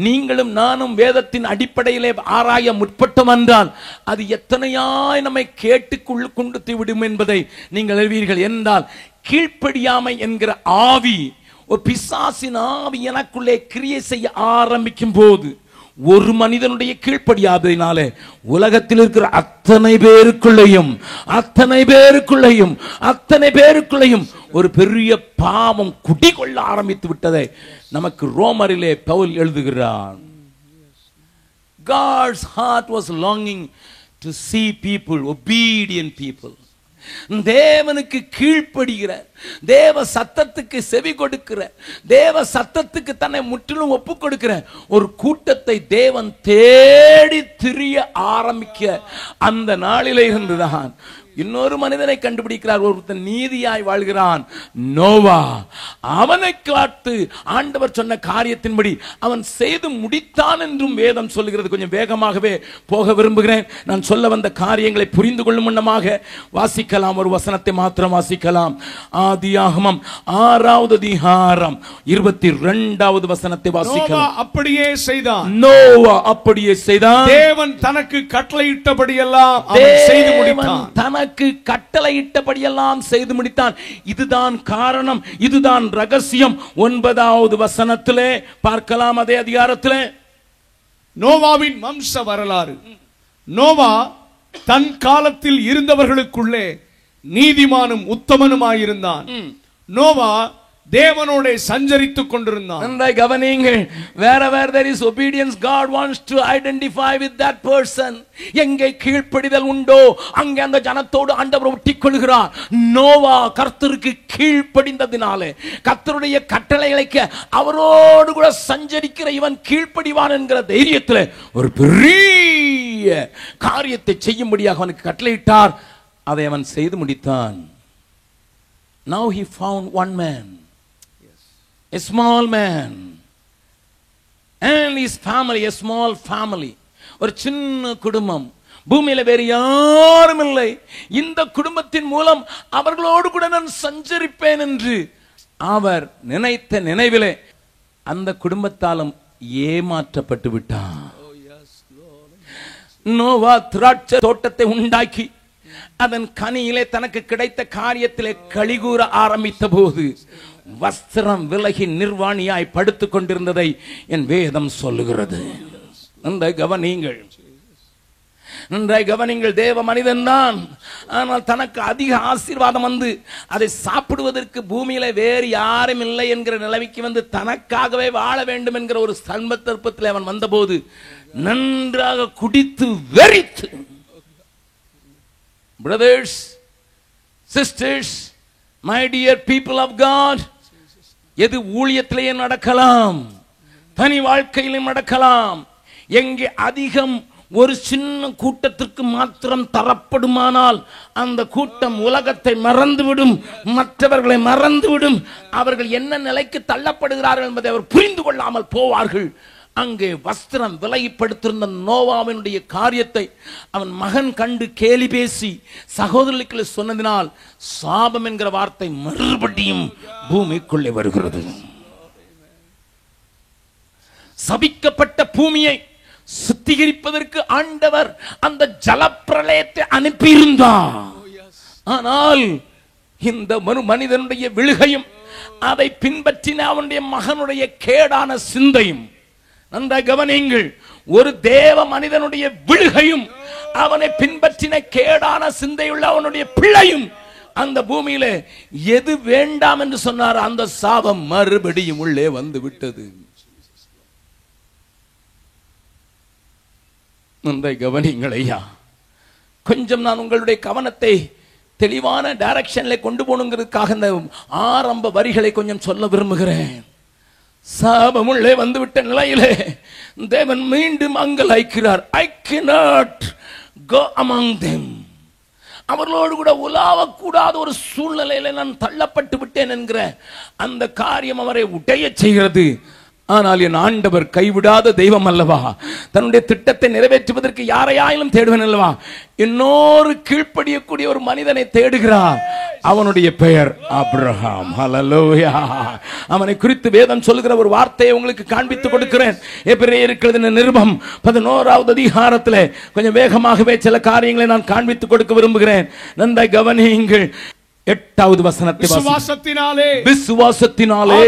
நீங்களும் நானும் வேதத்தின் அடிப்படையிலே ஆராய முற்பட்டோம் என்றால் அது எத்தனையாய் நம்மை கேட்டுக்குள் கொண்டு விடும் என்பதை நீங்கள் அறிவீர்கள். என்றால் கீழ்ப்படியாமை என்கிற ஆவி, ஒரு பிசாசின் ஆவி எனக்குள்ளே கிரியை செய்ய ஆரம்பிக்கும் போது ஒரு மனிதனுடைய கீழ்ப்படியாததினாலே உலகத்தில் இருக்கிற அத்தனை பேருக்குள்ளையும் ஒரு பெரிய பாவம் குடிகொள்ள ஆரம்பித்து விட்டதை நமக்கு ரோமரிலே பவுல் எழுதுகிறார். God's heart was longing to see people, obedient people. தேவனுக்கு கீழ்ப்படுகிற, தேவ சத்தத்துக்கு செவி கொடுக்கிற, தேவ சத்தத்துக்கு தன்னை முற்றிலும் ஒப்பு கொடுக்கிற ஒரு கூட்டத்தை தேவன் தேடி திரிய ஆரம்பிக்க அந்த நாளிலே இருந்துதான் இன்னொரு மனிதனை கண்டுபிடிக்கிறார். ஒருத்தன் நீதியாய் வாழ்கிறான், நோவா. அவனை காத்து ஆண்டவர் சொன்ன காரியத்தின்படி அவன் செய்து முடித்தான் என்றும் வேதம் சொல்லுகிறது. கொஞ்சம் வேகமாகவே போக விரும்புகிறேன். நான் சொல்ல வந்த காரியங்களை புரிந்து கொள்ளும் முன்னமாக வாசிக்கலாம், ஒரு வசனத்தை மாத்திரம் வாசிக்கலாம். ஆதியாகமம் 6வது அதிகாரம் 22வது வசனத்தை வாசிக்கலாம். அப்படியே செய்தான், நோவா அப்படியே செய்தான். தேவன் தனக்கு கட்டளையிட்டபடியெல்லாம் அவன் செய்து முடித்தான். தனக்கு கட்டளையிட்டபடியெல்லாம் செய்து முடித்தான். இதுதான் காரணம், இதுதான் ரகசியம். 9வது வசனத்திலே பார்க்கலாம். அதே அதிகாரத்திலே நோவாவின் வம்ச வரலாறு. நோவா தன் காலத்தில் இருந்தவர்களுக்குள்ளே நீதிமானும் உத்தமனுமாயிருந்தான். நோவா தேவனோட சஞ்சரித்துக் கொண்டிருந்தான். நன்றாய் கவனியுங்கள். wherever there is obedience, God wants to identify with that person. எங்கே கீழ்ப்படிதல் உண்டோ அங்கே அந்த ஜனத்தோடு ஆண்டவர் ஒட்டிக் கொள்கிறார். நோவா கர்த்தருக்கு கீழ்ப்படிந்ததினாலே, கர்த்தருடைய கட்டளைகளுக்கு அவரோடு கூட சஞ்சரிக்கிற இவன் கீழ்ப்படிவான் என்கிற தைரியத்தில் ஒரு பெரிய காரியத்தை செய்யும்படியாக அவனுக்கு கட்டளையிட்டார். அதை அவன் செய்து முடித்தான். Now he found one man, a small man, and his family, a small family. ஒரு சின்ன குடும்பம், பூமியில வேறு யாரும் இல்லை. இந்த குடும்பத்தின் மூலம் அவர்களோடு கூட நான் சஞ்சரிப்பேன் என்று அவர் நினைத்த நினைவிலே அந்த குடும்பத்தாலும் ஏமாற்றப்பட்டு விட்டான். நோவா திராட்சை தோட்டத்தை உண்டாக்கி அதன் கனியிலே தனக்கு கிடைத்த காரியத்திலே களிகூற ஆரம்பித்த போது வஸ்திரம் விலகி நிர்வாணியாய் படுத்துக் கொண்டிருந்ததை என் வேதம் சொல்லுகிறது. நன்றாய் கவனிங்கள். தேவ மனிதன் தான், ஆனால் தனக்கு அதிக ஆசீர்வாதம் வந்து அதை சாப்பிடுவதற்கு பூமியில வேறு யாரும் இல்லை என்கிற நிலைமைக்கு வந்து தனக்காகவே வாழ வேண்டும் என்கிற ஒரு சந்தர்ப்பத்தில் அவன் வந்தபோது நன்றாக குடித்து வெறித்து, brothers, sisters, my dear people of God, எது ஊழியத்திலேயே நடக்கலாம், தனி வாழ்க்கையிலும் நடக்கலாம். எங்கே அதிகம் ஒரு சின்ன கூட்டத்திற்கு மாத்திரம் தரப்படுமானால் அந்த கூட்டம் உலகத்தை மறந்துவிடும், மற்றவர்களை மறந்துவிடும். அவர்கள் என்ன நிலைக்கு தள்ளப்படுகிறார்கள் என்பதை அவர் புரிந்து கொள்ளாமல் போவார்கள். அங்கே வஸ்திரம் விலைப்படுத்திருந்த நோவாவினுடைய காரியத்தை அவன் மகன் கண்டு கேலி பேசி சகோதரர்களுக்கு சொன்னதினால் சாபம் என்கிற வார்த்தை மறுபடியும் பூமிக்குள்ளே வருகிறது. சபிக்கப்பட்ட பூமியை சுத்திகரிப்பதற்கு ஆண்டவர் அந்த ஜலப்பிரளயத்தை அனுப்பியிருந்தார். ஆனால் இந்த மனிதனுடைய விழுகையும் அதை பின்பற்றின அவனுடைய மகனுடைய கேடான சிந்தையும், நன்றாக கவனியுங்கள், ஒரு தேவ மனிதனுடைய விழுகையும் அவனை பின்பற்றின கேடான சிந்தையுள்ள அவனுடைய பிள்ளையும் அந்த பூமியில எது வேண்டாம் என்று சொன்னார் அந்த சாபம் மறுபடியும் உள்ளே வந்து விட்டது. நன்றாய் கவனிங்கள் ஐயா. கொஞ்சம் நான் உங்களுடைய கவனத்தை தெளிவான டைரக்ஷன்ல கொண்டு போகணுங்கிறதுக்காக இந்த ஆரம்ப வரிகளை கொஞ்சம் சொல்ல விரும்புகிறேன். சாபமுள்ளே வந்துவிட்ட நிலையிலே தேவன் மீண்டும் அங்கலாய்க்கிறார். I cannot go among them. அவர்களோடு கூட உலாவக்கூடாத ஒரு சூழ்நிலையில நான் தள்ளப்பட்டு விட்டேன் என்கிற அந்த காரியம் அவரை உடைய செய்கிறது. ஆனால் என் ஆண்டவர் கைவிடாத தெய்வம் அல்லவா, தன்னுடைய திட்டத்தை நிறைவேற்றுவதற்கு யாரையாயிலும் தேடுவேன் அல்லவா. இன்னொரு கீழ்ப்படியக்கூடிய ஒரு மனிதனை தேடுகிறார். அவனுடைய பெயர் ஆபிரகாம். ஹல்லேலூயா. அவனை குறித்து வேதம் சொல்லுகிற ஒரு வார்த்தையை உங்களுக்கு காண்பித்து கொடுக்கிறேன். எபிரேயருக்கு நிருபம் 11வது அதிகாரத்தில் கொஞ்சம் வேகமாகவே சில காரியங்களை நான் காண்பித்து கொடுக்க விரும்புகிறேன். நன்றாய் கவனியுங்கள். 8வது வசனத்தை விசுவாசத்தினாலே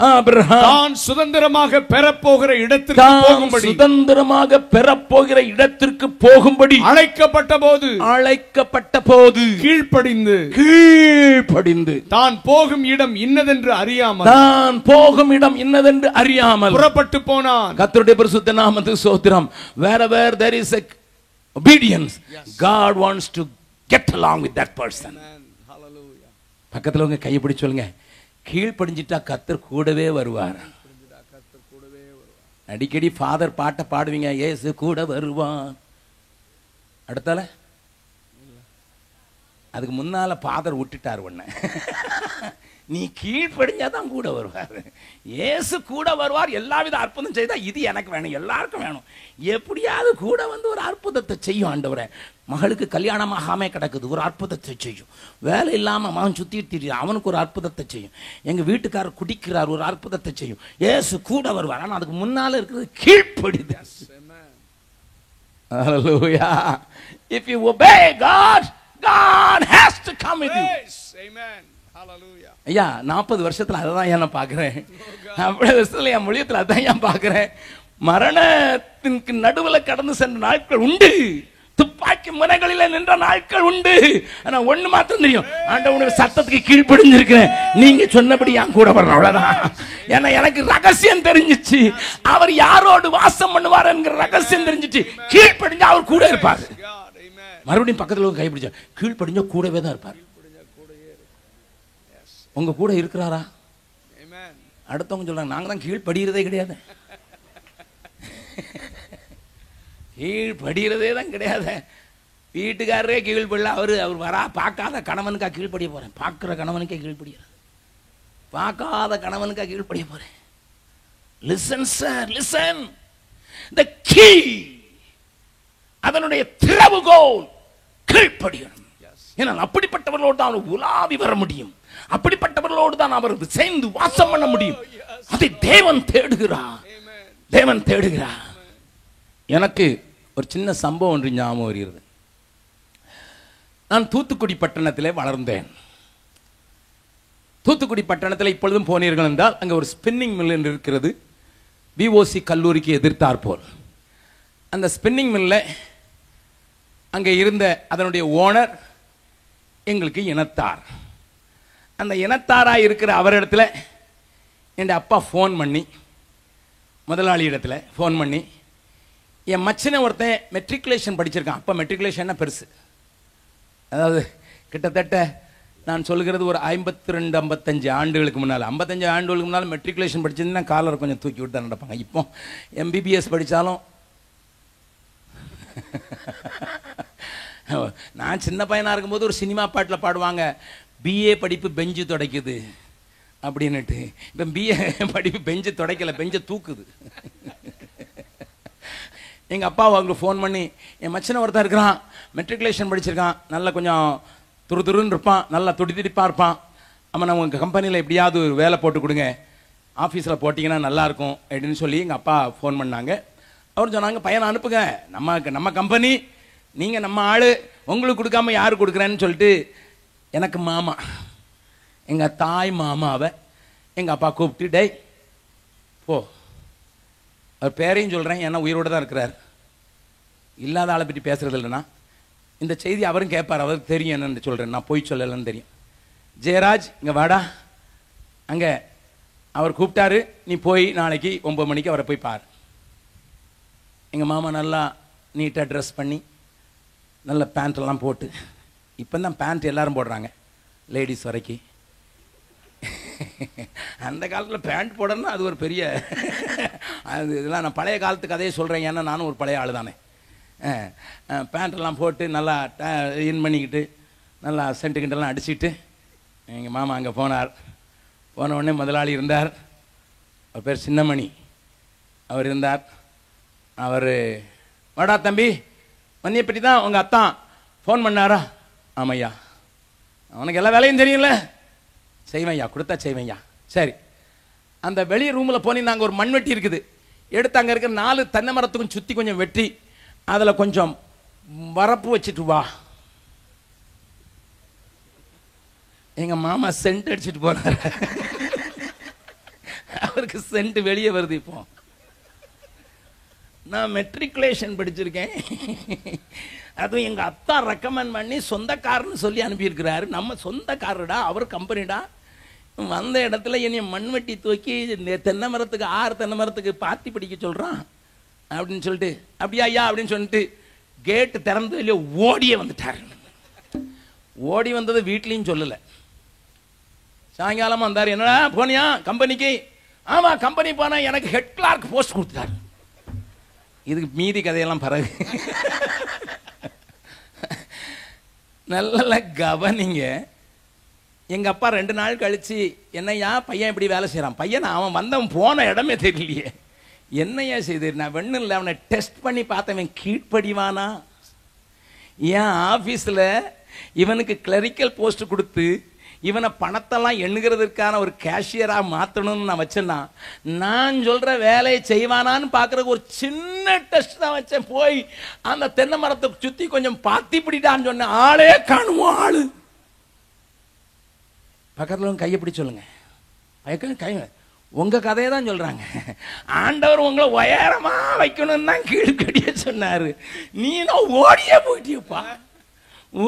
ஆபிரகாம் தான் சுதந்திரமாக பெறப்போகிற இடத்திற்கு போகும்படி அழைக்கப்பட்ட போது கீழ்ப்படிந்து தான் போகும் இடம் இன்னதென்று அறியாமல் புறப்பட்டு போனான். கர்த்தருடைய பரிசுத்த நாமத்துக்கு ஸ்தோத்திரம். Wherever there is a obedience, God wants to get along with that person. பக்கத்தில் உங்க கையை பிடிச்சு சொல்லுங்க, கீழ்ப்படிஞ்சிட்டா கர்த்தர் கூடவே வருவார். அடிக்கடி ஃபாதர் பாட்டை பாடுவீங்க, இயேசு கூட வருவான். அடுத்தால அதுக்கு முன்னால ஃபாதர் விட்டுட்டார் ஒண்ணு. நீ கீழ்ப்படிஞ்சாதான் கூட வருவார். இயேசு கூட வருவார். எல்லாவித அற்புதம் செய்தா இது எனக்கு வேணும், எல்லாருக்கும் வேணும். எப்படியாவது கூட வந்து ஒரு அற்புதத்தை செய்யும் ஆண்டவரே. மகளுக்கு கல்யாணமாகாம கிடக்குது, ஒரு அற்புதத்தை செய்யும். வேலை இல்லாம மகன் சுத்திட்டு அவனுக்கு ஒரு அற்புதத்தை செய்யும். எங்க வீட்டுக்காரர் குடிக்கிறார், ஒரு அற்புதத்தை செய்யும். இயேசு கூட வருவார். ஆனா அதுக்கு முன்னால இருக்கிறது கீழ்ப்படிது. Hallelujah. If you obey God, God has to come with you. Amen. Hallelujah. ஐயா 40 வருஷத்துல அதான் நான் பாக்குறேன். 50 வருஷத்துல என் மொழியத்துல அதான் நான் பாக்குறேன். மரணத்திற்கு நடுவுல கடந்து சென்ற நாட்கள் உண்டு, துப்பாக்கி முனைகளில நின்ற நாட்கள் உண்டு. ஆனா ஒண்ணு மாத்திரம் தெரியும், ஆண்டவனுடைய சத்தத்துக்கு கீழ்ப்படிஞ்சிருக்கிறேன். நீங்க சொன்னபடி என் கூட வரணும், அவ்வளவுதான். ஏன்னா எனக்கு ரகசியம் தெரிஞ்சிச்சு, அவர் யாரோடு வாசம் பண்ணுவார் என்கிற ரகசியம் தெரிஞ்சிச்சு. கீழ்ப்படிஞ்சா அவர் கூட இருப்பார். மறுபடியும் பக்கத்துல கைப்பிடிச்சா கீழ்ப்படிஞ்சா கூடவே தான் இருப்பார். உங்க கூட இருக்கிறாரா? அடுத்தவங்க சொல்றாங்க நாங்க தான் கீழ்படுகிறதே கிடையாது. கீழ்படுகிறதே தான் கிடையாது. வீட்டுக்காரரே கீழ்படல. அவர் வரா பார்க்காத கணவனுக்கா கீழ்படிய போறேன், பார்க்கிற கணவனுக்கே கீழ்படிய, பார்க்காத கணவனுக்கா கீழ்படிய போறேன். Listen sir, listen. The key, அதனுடைய திறவுகோல் கீழ்ப்படியணும். ஏன்னா அப்படிப்பட்டவர்களோடு தான் உலாவி வர முடியும். அப்படிப்பட்டவர்களோடு தான் அவர் சேர்ந்து வாசம் பண்ண முடியும். அதை தேவன் தேடுகிறார், தேவன் தேடுகிறார். எனக்கு ஒரு சின்ன சம்பவம் ஒன்று ஞாபகம் வருகிறது. நான் தூத்துக்குடி பட்டணத்திலே வளர்ந்தேன். தூத்துக்குடி பட்டணத்தில் இப்பொழுதும் போனீர்கள் என்றால் அங்கே ஒரு ஸ்பின்னிங் மில் என்று இருக்கிறது. விஓசி கல்லூரிக்கு எதிர்த்தாற்போல் அந்த ஸ்பின்னிங் மில்ல அங்கே இருந்த அதனுடைய ஓனர் எங்களுக்கு இனத்தார். அந்த இனத்தாராக இருக்கிற அவரிடத்துல என் அப்பா ஃபோன் பண்ணி, முதலாளி இடத்துல ஃபோன் பண்ணி, என் மச்சனை ஒருத்தன் மெட்ரிகுலேஷன் படிச்சிருக்கான். அப்போ மெட்ரிகுலேஷன்னா பெருசு. அதாவது கிட்டத்தட்ட நான் சொல்கிறது ஒரு 52-55 ஆண்டுகளுக்கு முன்னால், 55 ஆண்டுகளுக்கு முன்னால் மெட்ரிகுலேஷன் படிச்சிருந்தா காலரை கொஞ்சம் தூக்கி விட்டு தான் நடப்பாங்க. இப்போ எம்பிபிஎஸ் படித்தாலும் நான் சின்ன பையனாக இருக்கும்போது ஒரு சினிமா பாட்டில் பாடுவாங்க, பிஏ படிப்பு பெஞ்சு துடைக்குது அப்படின்னுட்டு. இப்போ பிஏ படிப்பு பெஞ்சு துடைக்கலை, பெஞ்சை தூக்குது. எங்கள் அப்பா அவங்க ஃபோன் பண்ணி, என் மச்சனை ஒருத்தன் இருக்கிறான், மெட்ரிகுலேஷன் படிச்சிருக்கான், நல்லா கொஞ்சம் துருன்னு இருப்பான், நல்லா துடிப்பாக இருப்பான். அவன் நம்ம உங்கள் கம்பெனியில் எப்படியாவது ஒரு வேலை போட்டு கொடுங்க, ஆஃபீஸில் போட்டிங்கன்னா நல்லாயிருக்கும் அப்படின்னு சொல்லி எங்கள் அப்பா ஃபோன் பண்ணாங்க. அவர் சொன்னாங்க, பையனை அனுப்புங்க, நம்ம கம்பெனி, நீங்கள் நம்ம ஆள், உங்களுக்கு கொடுக்காம யார் கொடுக்குறேன்னு சொல்லிட்டு எனக்கு மாமா, எங்கள் தாய் மாமாவை எங்கள் அப்பா கூப்பிட்டு, டேய் போ, அவர் பேரையும் சொல்கிறேன் ஏன்னா உயிரோடு தான் இருக்கிறார், இல்லாத ஆளை பற்றி பேசுறது இல்லைன்னா இந்த செய்தி அவரும் கேட்பார், அவருக்கு தெரியும் என்னன்னு சொல்கிறேன், நான் போய் சொல்லலைன்னு தெரியும். ஜெயராஜ் இங்கே வாடா, அங்கே அவர் கூப்பிட்டாரு, நீ போய் நாளைக்கு 9 மணிக்கு அவரை போய் பார். எங்கள் மாமா நல்லா நீட்டாக ட்ரெஸ் பண்ணி நல்ல பேண்ட்டெல்லாம் போட்டு, இப்போ தான் பேண்ட் எல்லாரும் போடுறாங்க லேடிஸ் வரைக்கும். அந்த காலத்தில் பேண்ட் போடணும்னா அது ஒரு பெரிய அது இதெல்லாம் நான் பழைய காலத்து கதையை சொல்கிறேன், ஏன்னா நானும் ஒரு பழைய ஆள் தானே. பேண்ட்டெல்லாம் போட்டு நல்லா இன் பண்ணிக்கிட்டு நல்லா சென்ட்டுக்கிட்டெல்லாம் அடிச்சுக்கிட்டு எங்கள் மாமா அங்கே போனார். போன உடனே முதலாளி இருந்தார், அவர் பேர் சின்னமணி. அவர் இருந்தார். அவர், வாடா தம்பி, மண்ணியை பற்றி தான் உங்கள் அத்தான் ஃபோன் பண்ணாரா? ஆமையா, அவனுக்கு எல்லா வேலையும் தெரியும்ல, செய்வையா, கொடுத்தா செய்வையா. சரி, அந்த வெளியே ரூமில் போனீங்கன்னா அங்கே ஒரு மண்வெட்டி இருக்குது, எடுத்து அங்கே இருக்கிற 4 தென்னை மரத்துக்கும் சுற்றி கொஞ்சம் வெட்டி அதில் கொஞ்சம் வரப்பு வச்சுட்டு வா. எங்கள் மாமா சென்ட் அடிச்சுட்டு போனார். அவருக்கு சென்ட் வெளியே வருது. இப்போ நான் மெட்ரிகுலேஷன் படிச்சிருக்கேன், அதுவும் எங்கள் அத்தா ரெக்கமெண்ட் பண்ணி சொந்தக்காரன்னு சொல்லி அனுப்பியிருக்கிறாரு. நம்ம சொந்தக்காரடா, அவர் கம்பெனிடா. வந்த இடத்துல என்னை மண்வெட்டி தூக்கி தென்னை மரத்துக்கு 6 தென்னை மரத்துக்கு பாத்தி பிடிக்க சொல்கிறான் அப்படின்னு சொல்லிட்டு, அப்படியா ஐயா அப்படின்னு சொல்லிட்டு கேட்டு திறந்து இல்லையோ ஓடியே வந்துட்டார். ஓடி வந்தது வீட்லேயும் சொல்லலை. சாயங்காலமாக வந்தார். என்னடா போனியா கம்பெனிக்கு? ஆமாம், கம்பெனி போனால் எனக்கு ஹெட் கிளார்க் போஸ்ட் கொடுத்துட்டார். இதுக்கு மீதி கதையெல்லாம் பிறகு. நல்ல கவனிங்க. எங்கள் அப்பா 2 நாள் கழிச்சு, என்னையா பையன் இப்படி வேலை செய்கிறான்? பையன் அவன் வந்தவன் போன இடமே தெரியலையே, என்னையா செய்து? நான் வெண்ணு இல்லை, அவனை டெஸ்ட் பண்ணி பார்த்தவன் கீழ்ப்படிவானா? என் ஆஃபீஸில் இவனுக்கு கிளரிக்கல் போஸ்ட் கொடுத்து இவனை பணத்தெல்லாம் எண்ணுகிறதுக்கான ஒரு கேஷியராக மாற்றணும்னு நான் வச்சேன்னா, நான் சொல்கிற வேலையை செய்வானான்னு பார்க்குறதுக்கு ஒரு சின்ன டெஸ்ட் தான் வச்சேன். போய் அந்த தென்னை மரத்தை சுற்றி கொஞ்சம் பாத்தி பிடிட்டான்னு சொன்னேன். ஆளே காணுவோம். ஆளு பக்கத்தில் கையை பிடி சொல்லுங்க. கை உங்கள் கதையை தான் சொல்கிறாங்க. ஆண்டவர் உங்களை உயரமாக வைக்கணும்னு தான் கீழ்கடிய சொன்னார். நீனும் ஓடியே போயிட்டியப்பா,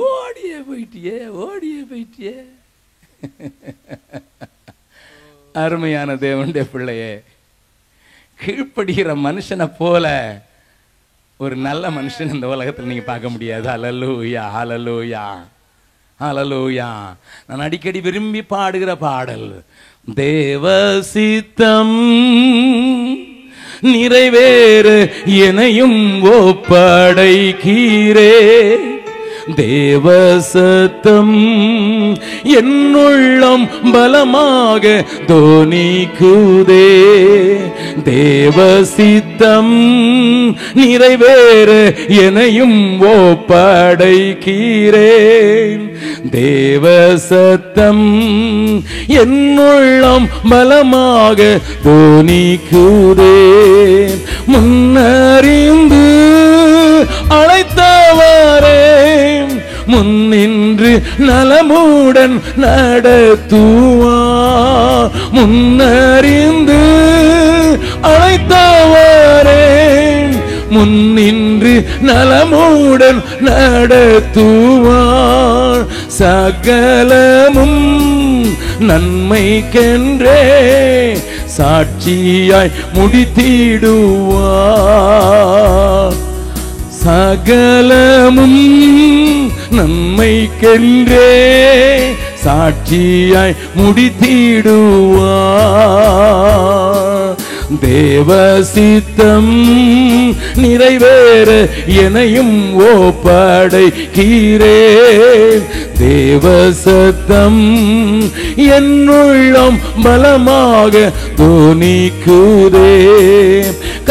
ஓடியே போயிட்டியே. அருமையான தேவனுடைய பிள்ளையே, கீழ்ப்படுகிற மனுஷனை போல ஒரு நல்ல மனுஷன் இந்த உலகத்தில் நீங்க பார்க்க முடியாது. ஹல்லேலூயா, ஹல்லேலூயா, ஹல்லேலூயா. நான் அடிக்கடி விரும்பி பாடுகிற பாடல், தேவ சித்தம் நிறைவேற எனையும் ஒப்படைக்கிறே, தேவ சத்தம் என்னுள்ளம் பலமாக தோனிக்குதே, தேவ சித்தம் நிறைவேற எனையும் ஒப்படைக்கிறேன், தேவ சத்தம் என்னுள்ளம் பலமாக தோனிக்குதே, முன்னறிந்து அழைத்தவரே முன்னின்று நலமுடன் நடத்துவார், முன்னறிந்து அழைத்தவரே முன்னின்று நலமுடன் நடத்துவார், சகலமும் நன்மைக்கென்றே சாட்சியாய் முடித்திடுவார், சகலமும் நன்மைக்கென்றே சாட்சியாய் முடித்திடுவார், தேவ சித்தம் நிறைவேற எனையும் ஒப்படைக்கிறேன், தேவ சத்தம் என்னுள்ளம் பலமாக தோனிக்குதே,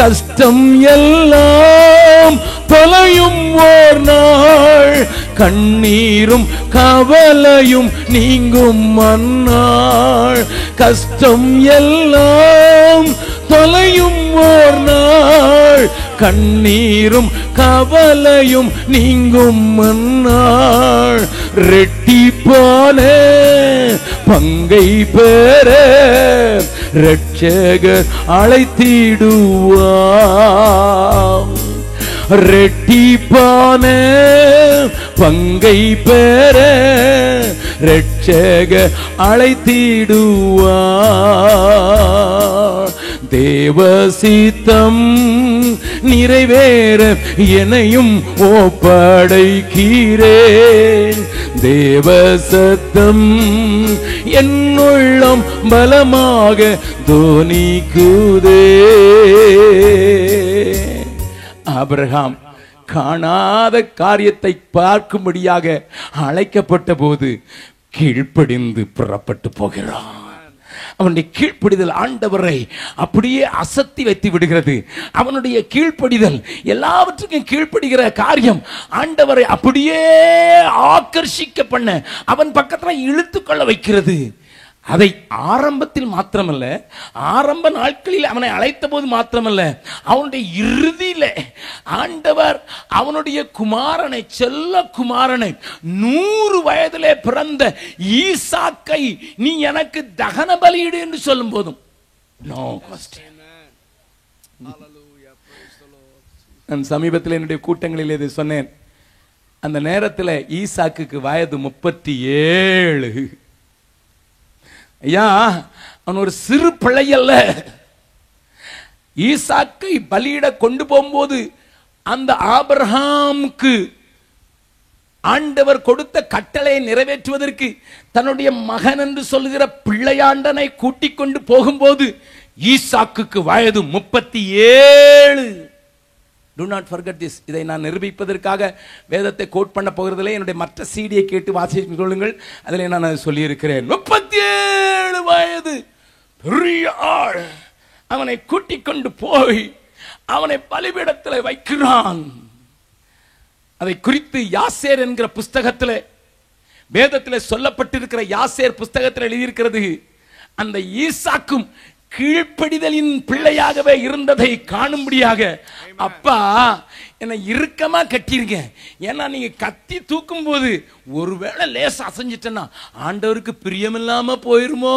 கஷ்டம் எல்லாம் தொலையும் ஓர் நாள், கண்ணீரும் கவலையும் நீங்கும் மன்னாள், கஷ்டம் எல்லாம் தொலையும் ஓர் நாள், கண்ணீரும் கவலையும் நீங்கும் மன்னாள், ரெட்டிப்பான பங்கை பெற இரட்சகர் அழைத்திடுவார், ரெட்டிப்பான பங்கை பெற இரட்சகர் அழைத்திடுவார், தேவ சித்தம் நிறைவேற என்னையும் ஒப்படைக்கிறேன். தேவ சத்தம் என்னுள்ளம் பலமாக தோனிக்குதே. ஆபிரகாம் காணாத காரியத்தை பார்க்கும்படியாக அழைக்கப்பட்ட போது கீழ்ப்படிந்து புறப்பட்டு போகிறான். அவனுடைய கீழ்ப்படிதல் ஆண்டவரை அப்படியே அசத்தி வைத்து விடுகிறது. அவனுடைய கீழ்ப்படிதல், எல்லாவற்றுக்கும் கீழ்ப்படுகிற காரியம் ஆண்டவரை அப்படியே ஆக்கர்ஷிக்க பண்ண, அவன் பக்கத்துல இழுத்துக்கொள்ள வைக்கிறது. அதை ஆரம்பத்தில் மாத்திரமல்ல, ஆரம்ப நாட்களில் அவனை அழைத்த போது மாத்திரமல்ல, அவனுடைய இறுதியில ஆண்டவர் அவனுடைய குமாரனை, செல்ல குமாரனை, 100 வயதிலே பிறந்த ஈசாக்கை நீ எனக்கு தகன பலியிடு என்று சொல்லும் போதும் நோ question. நான் சமீபத்தில் என்னுடைய கூட்டங்களில் இதை சொன்னேன். அந்த நேரத்தில் ஈசாக்குக்கு வயது 37. ஐயா, அவன் ஒரு சிறு பிள்ளை அல்ல. ஈசாக்கை பலியிட கொண்டு போகும்போது அந்த ஆபிரகாமுக்கு ஆண்டவர் கொடுத்த கட்டளையை நிறைவேற்றுவதற்கு தன்னுடைய மகன் என்று சொல்லுகிற பிள்ளையாண்டனை கூட்டிக் கொண்டு போகும்போது ஈசாக்குக்கு வயது 37. Do not forget this. இதை நான் நிரூபிப்பதற்காக வேதத்தை கோட் பண்ண போகிறதில்லை. என்னுடைய மற்ற சீடியை கேட்டு வாசித்து கொள்ளுங்கள். அதில் நான் சொல்லியிருக்கிறேன். 37 வயது பெரிய ஆள். அவனை கூட்டிக் கொண்டு போய் அவனை பலிபீடத்தில் வைக்கிறான். அதை குறித்து யாசேர் என்கிற புஸ்தகத்தில், வேதத்தில் சொல்லப்பட்டிருக்கிற யாசேர் புஸ்தகத்தில் எழுதியிருக்கிறது. அந்த ஈசாக்கும் கீழ்ப்படிதலின் பிள்ளையாகவே இருந்ததை காணும்படியாக, அப்பா என்னை இறுக்கமா கட்டிருங்க. ஏன்னா நீங்க கத்தி தூக்கும் போது ஒருவேளை லேச அசைஞ்சிட்டேன்னா ஆண்டவருக்கு பிரியமில்லாம போயிருமோ,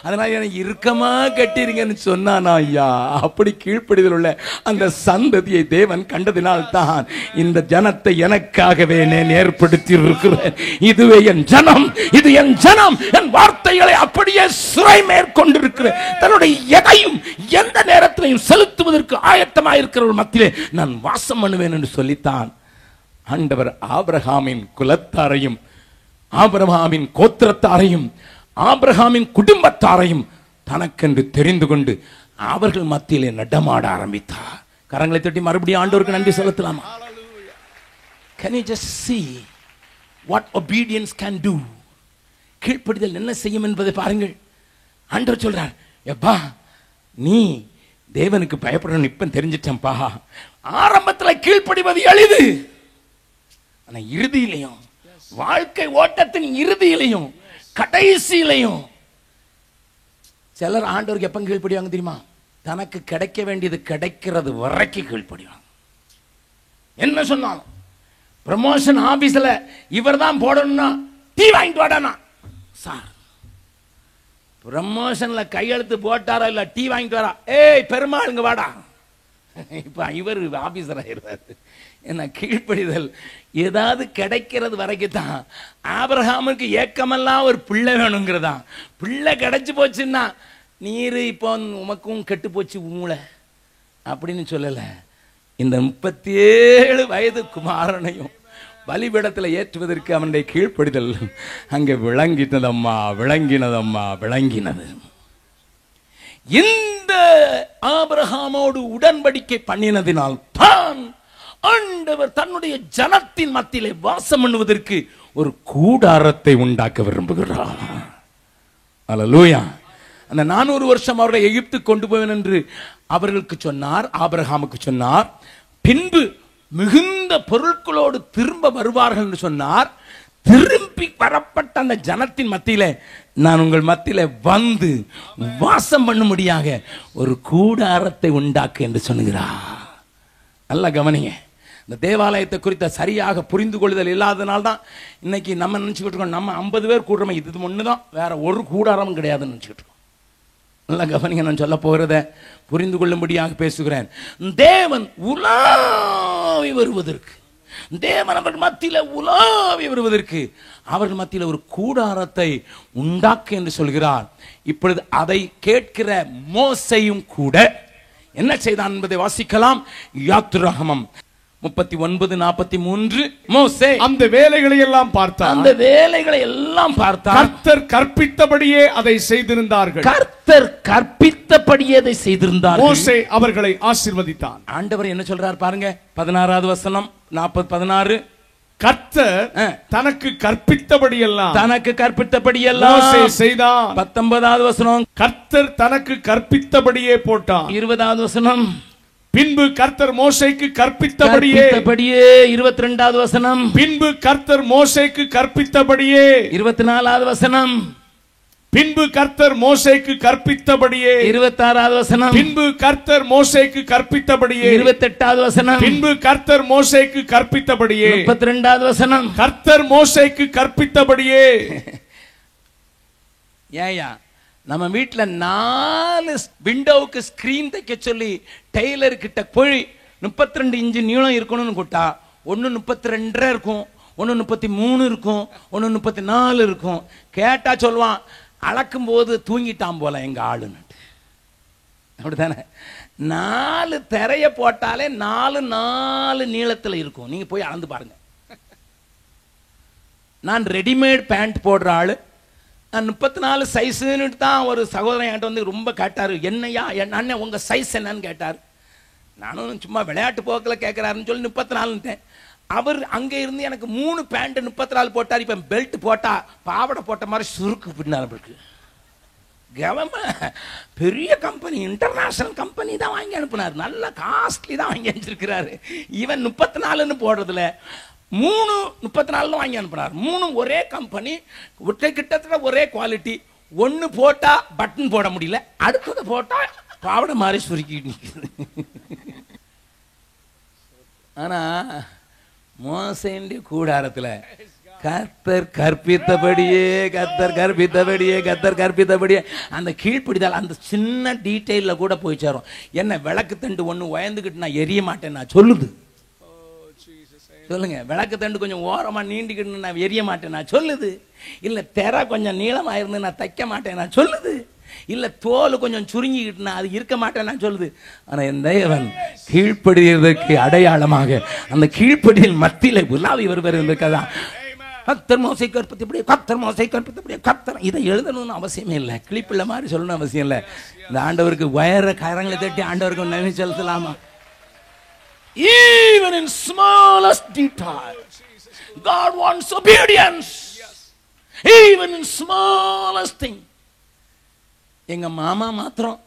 அதனால என்னை இறுக்கமா கட்டிருங்கன்னு சொன்னானா ஐயா. அப்படி கீழ்ப்படிதல் உள்ள அந்த சந்ததியை தேவன் கண்டதினால் தான் இந்த ஜனத்தை எனக்காகவே நான் ஏற்படுத்தி இருக்கிறேன். இதுவே என் ஜனம், இது என் ஜனம். என் வார்த்தைகளை அப்படியே சிறை மேற்கொண்டிருக்கிறேன். தன்னுடைய எதையும் எந்த நேரத்திலையும் செலுத்துவதற்கு ஆயத்தமாயிருக்கிறவர்கள் மத்தியிலே நான் வாசம் பண்ணுவேன் என்று சொல்லித்தான் ஆண்டவர் ஆபிரகாமின் குலத்தாரையும், ஆபிரகாமின் கோத்திரத்தாரையும், ஆபிரகாமின் குடும்பத்தாரையும் தனக்கென்று தெரிந்து கொண்டு அவர்கள் மத்தியிலே நடமாட ஆரம்பித்தார். கரங்களை தட்டி மறுபடியும் ஆண்டவருக்கு நன்றி செலுத்தலாமா? Can you just see what obedience can do? கீழ்ப்படிதல் என்ன செய்யும் என்பதை பாருங்கள். ஆண்டவர் சொல்றார், எப்பா நீ தேவனுக்கு பயப்படணும் இப்ப தெரிஞ்சிட்டேன்பா. ஆரம்பத்தில் கீழ்ப்படிவது எளிது, ஆனா இறுதியிலையும், வாழ்க்கை ஓட்டத்தின் இறுதியிலையும் கடைசியிலையும் சிலர் ஆண்டவருக்கு எப்ப கீழ்ப்படிவாங்க தெரியுமா? தனக்கு கிடைக்க வேண்டியது கிடைக்கிறது வரைக்கும் கீழ்ப்படிவாங்க. என்ன சொன்னாலும் ப்ரமோஷன் ஆபீஸ்ல இவர் தான் போடணும்னா டீ வாங்கிட்டு வாடானா சார், ப்ரமோஷன்ல கையெழுத்து போட்டாரா இல்ல டீ வாங்கிட்டு வரா, ஏய் பெருமாளுங்க வாடா, இப்ப இவர் ஆபீசர் ஆயிடுறாரு. என்ன கீழ்ப்படிதல் ஏதாவது கிடைக்கிறது வரைக்கும் தான். ஆபிரகாமுக்கு ஏக்கமெல்லாம் ஒரு பிள்ளை வேணுங்கிறதா. பிள்ளை கிடைச்சு போச்சுன்னா நீர் இப்போ உமக்கும் கெட்டு போச்சு மூளை அப்படின்னு சொல்லல. இந்த 37 வயது குமாரனையும் பலிபீடத்தில் ஏற்றுவதற்கு அவனுடைய கீழ்ப்படிதல் அங்கே விளங்கினதம்மா, விளங்கினது. இந்த ஆபிரகாமோடு உடன்படிக்கை பண்ணினதினால் தான் ஆண்டவர் தன்னுடைய ஜனத்தின் மத்தியிலே வாசம் பண்ணுவதற்கு ஒரு கூடாரத்தை உண்டாக்க விரும்புகிறார். அல்லேலூயா. அந்த 400 வருஷம் அவர்களை எகிப்து கொண்டு போவேன் என்று அவர்களுக்கு சொன்னார், ஆபிரகாமுக்கு சொன்னார். பின்பு மிகுந்த பொருட்களோடு திரும்ப வருவார்கள் என்று சொன்னார். திரும்பி வரப்பட்ட அந்த ஜனத்தின் மத்தியில நான் உங்கள் மத்தியில வந்து வாசம் பண்ணும்படியாக ஒரு கூடாரத்தை உண்டாக்கு என்று சொன்னார். நல்லா கவனிங்க. இந்த தேவாலயத்தை குறித்த சரியாக புரிந்து கொள்ளுதல் இல்லாதனால்தான் இன்னைக்கு நம்ம நினைச்சுக்கிட்டு இருக்கோம், நம்ம 50 பேர் கூடுறோம், இது ஒண்ணுதான், வேற ஒரு கூடாரமும் கிடையாதுன்னு நினைச்சுக்கிட்டு இருக்கோம். நல்லா கவனிங்க, நான் சொல்ல போகிறத புரிந்து கொள்ளும்படியாக பேசுகிறேன். தேவன் உலாவி வருவதற்கு, தேவன் அவர்கள் மத்தியில் உலாவி வருவதற்கு அவர்கள் மத்தியில் ஒரு கூடாரத்தை உண்டாக்கு என்று சொல்கிறார். இப்பொழுது அதை கேட்கிற மோசையும் கூட என்ன செய்தான் என்பதை வாசிக்கலாம். யாத்திராகமம் 39:43. மோசே அந்த வேலைகளை எல்லாம் பார்த்தார். அந்த வேலைகளை எல்லாம் பார்த்தார். கர்த்தர் கற்பித்தபடியே அதை செய்திருந்தார்கள். கர்த்தர் கற்பித்தபடியே அதை செய்திருந்தார்கள். மோசே அவர்களை ஆசீர்வதித்தான். ஆண்டவர் என்ன சொல்றார் பாருங்க, 16வது வசனம் 40-16. கர்த்தர் தனக்கு கற்பித்தபடியெல்லாம் மோசே செய்தான். 19வது வசனம், கர்த்தர் தனக்கு கற்பித்தபடியே போட்டான். 20வது வசனம், பின்பு கர்த்தர் மோசேக்கு கற்பித்தபடியே. 22வது வசனம், பின்பு கர்த்தர் மோசேக்கு கற்பித்தபடியே. 24வது வசனம், பின்பு கர்த்தர் மோசேக்கு கற்பித்தபடியே. 26வது வசனம், பின்பு கர்த்தர் மோசேக்கு கற்பித்தபடியே. 28வது வசனம், பின்பு கர்த்தர் மோசேக்கு கற்பித்தபடியே. 32வது வசனம், கர்த்தர் மோசேக்கு கற்பித்தபடியே. ஏயா நம்ம வீட்டுல 4 விண்டோவுக்கு ஸ்கிரீன் தைக்க சொல்லி டெய்லர் கிட்ட போய் 32 இன்ச்சு நீளம் இருக்கணும்னு கூட்டா, ஒன்னு 32 இருக்கும், ஒன்னு 33 இருக்கும், ஒன்னு 34 இருக்கும். கேட்டா சொல்லுவான், அளக்கும் போது தூங்கிட்டான் போல எங்க ஆளுன்னு. அப்படித்தானே? 4 திரைய போட்டாலே 4 நீளத்துல இருக்கும். நீங்க போய் அளந்து பாருங்க. நான் ரெடிமேட் பேண்ட் போடுற ஆளு. நான் 34 சைஸ்ன்னு தான் ஒரு சகோதரன் என்கிட்ட வந்து ரொம்ப கேட்டாரு, என்னையா அண்ணன் உங்க சைஸ் என்னன்னு கேட்டார். நானும் சும்மா விளையாட்டு போக்கில் கேட்கிறாருன்னு சொல்லி 34ன்ட்டேன். அவர் அங்கே இருந்து எனக்கு 3 பேண்ட் 34 போட்டார். இப்போ பெல்ட் போட்டா பாவடை போட்ட மாதிரி சுருக்கு பின்னால இருக்கு. பெரிய கம்பெனி, இன்டர்நேஷனல் கம்பெனி தான் வாங்கி அனுப்புனார். நல்ல காஸ்ட்லி தான் வாங்கி அனுப்பிச்சிருக்கிறாரு. இவன் 34ன்னு போடுறதுல 3 34 வாங்கி அனுப்புனார். 3 ஒரே கம்பெனி, கிட்டத்தட்ட ஒரே குவாலிட்டி. ஒன்னு போட்டா பட்டன் போட முடியல, அடுத்தது போட்டா பாவடை மாதிரி சுருக்கிட்டு நிற்குது. ஆனா மோசேயுடைய கூடாரத்துல கர்த்தர் கற்பித்தபடியே அந்த கீழ்ப்பிடிதால் அந்த சின்ன டீட்டெயில கூட போய் சேரும். என்ன விளக்கு தண்டு ஒண்ணு உயர்ந்துகிட்டு நான் எரிய மாட்டேன் நான் சொல்லுது. சொல்லுங்க, விளக்கு தண்டு கொஞ்சம் ஓரமா நீண்டிக்கிட்டு நான் எரிய மாட்டேன் நான் சொல்லுது. இல்ல தெரை கொஞ்சம் நீளமா இருந்து நான் தைக்க மாட்டேன் நான் சொல்லுது. இல்ல தோல் கொஞ்சம் சுருங்கிக்கிட்டு நான் அது இருக்க மாட்டேன் நான் சொல்லுது. ஆனா என் தேவன் கீழ்ப்படுகிறதுக்கு அடையாளமாக அந்த கீழ்ப்படியில் மத்தியில உலாவி வருவர் என்பதுதான். கர்த்தர் மோசே கற்பித்தபடியே, கர்த்தர் மோசே கற்பித்தபடியே, கர்த்தர். இதை எழுதணும்னு அவசியமே இல்லை, கிளிப்பிள்ள மாதிரி சொல்லணும் அவசியம் இல்லை. இந்த ஆண்டவருக்கு வயற கரங்களை தட்டி ஆண்டவருக்கு நன்றி செலுத்தலாமா? Even in smallest detail, God wants obedience. Even in smallest thing. எங்க மாமா மாத்திரம்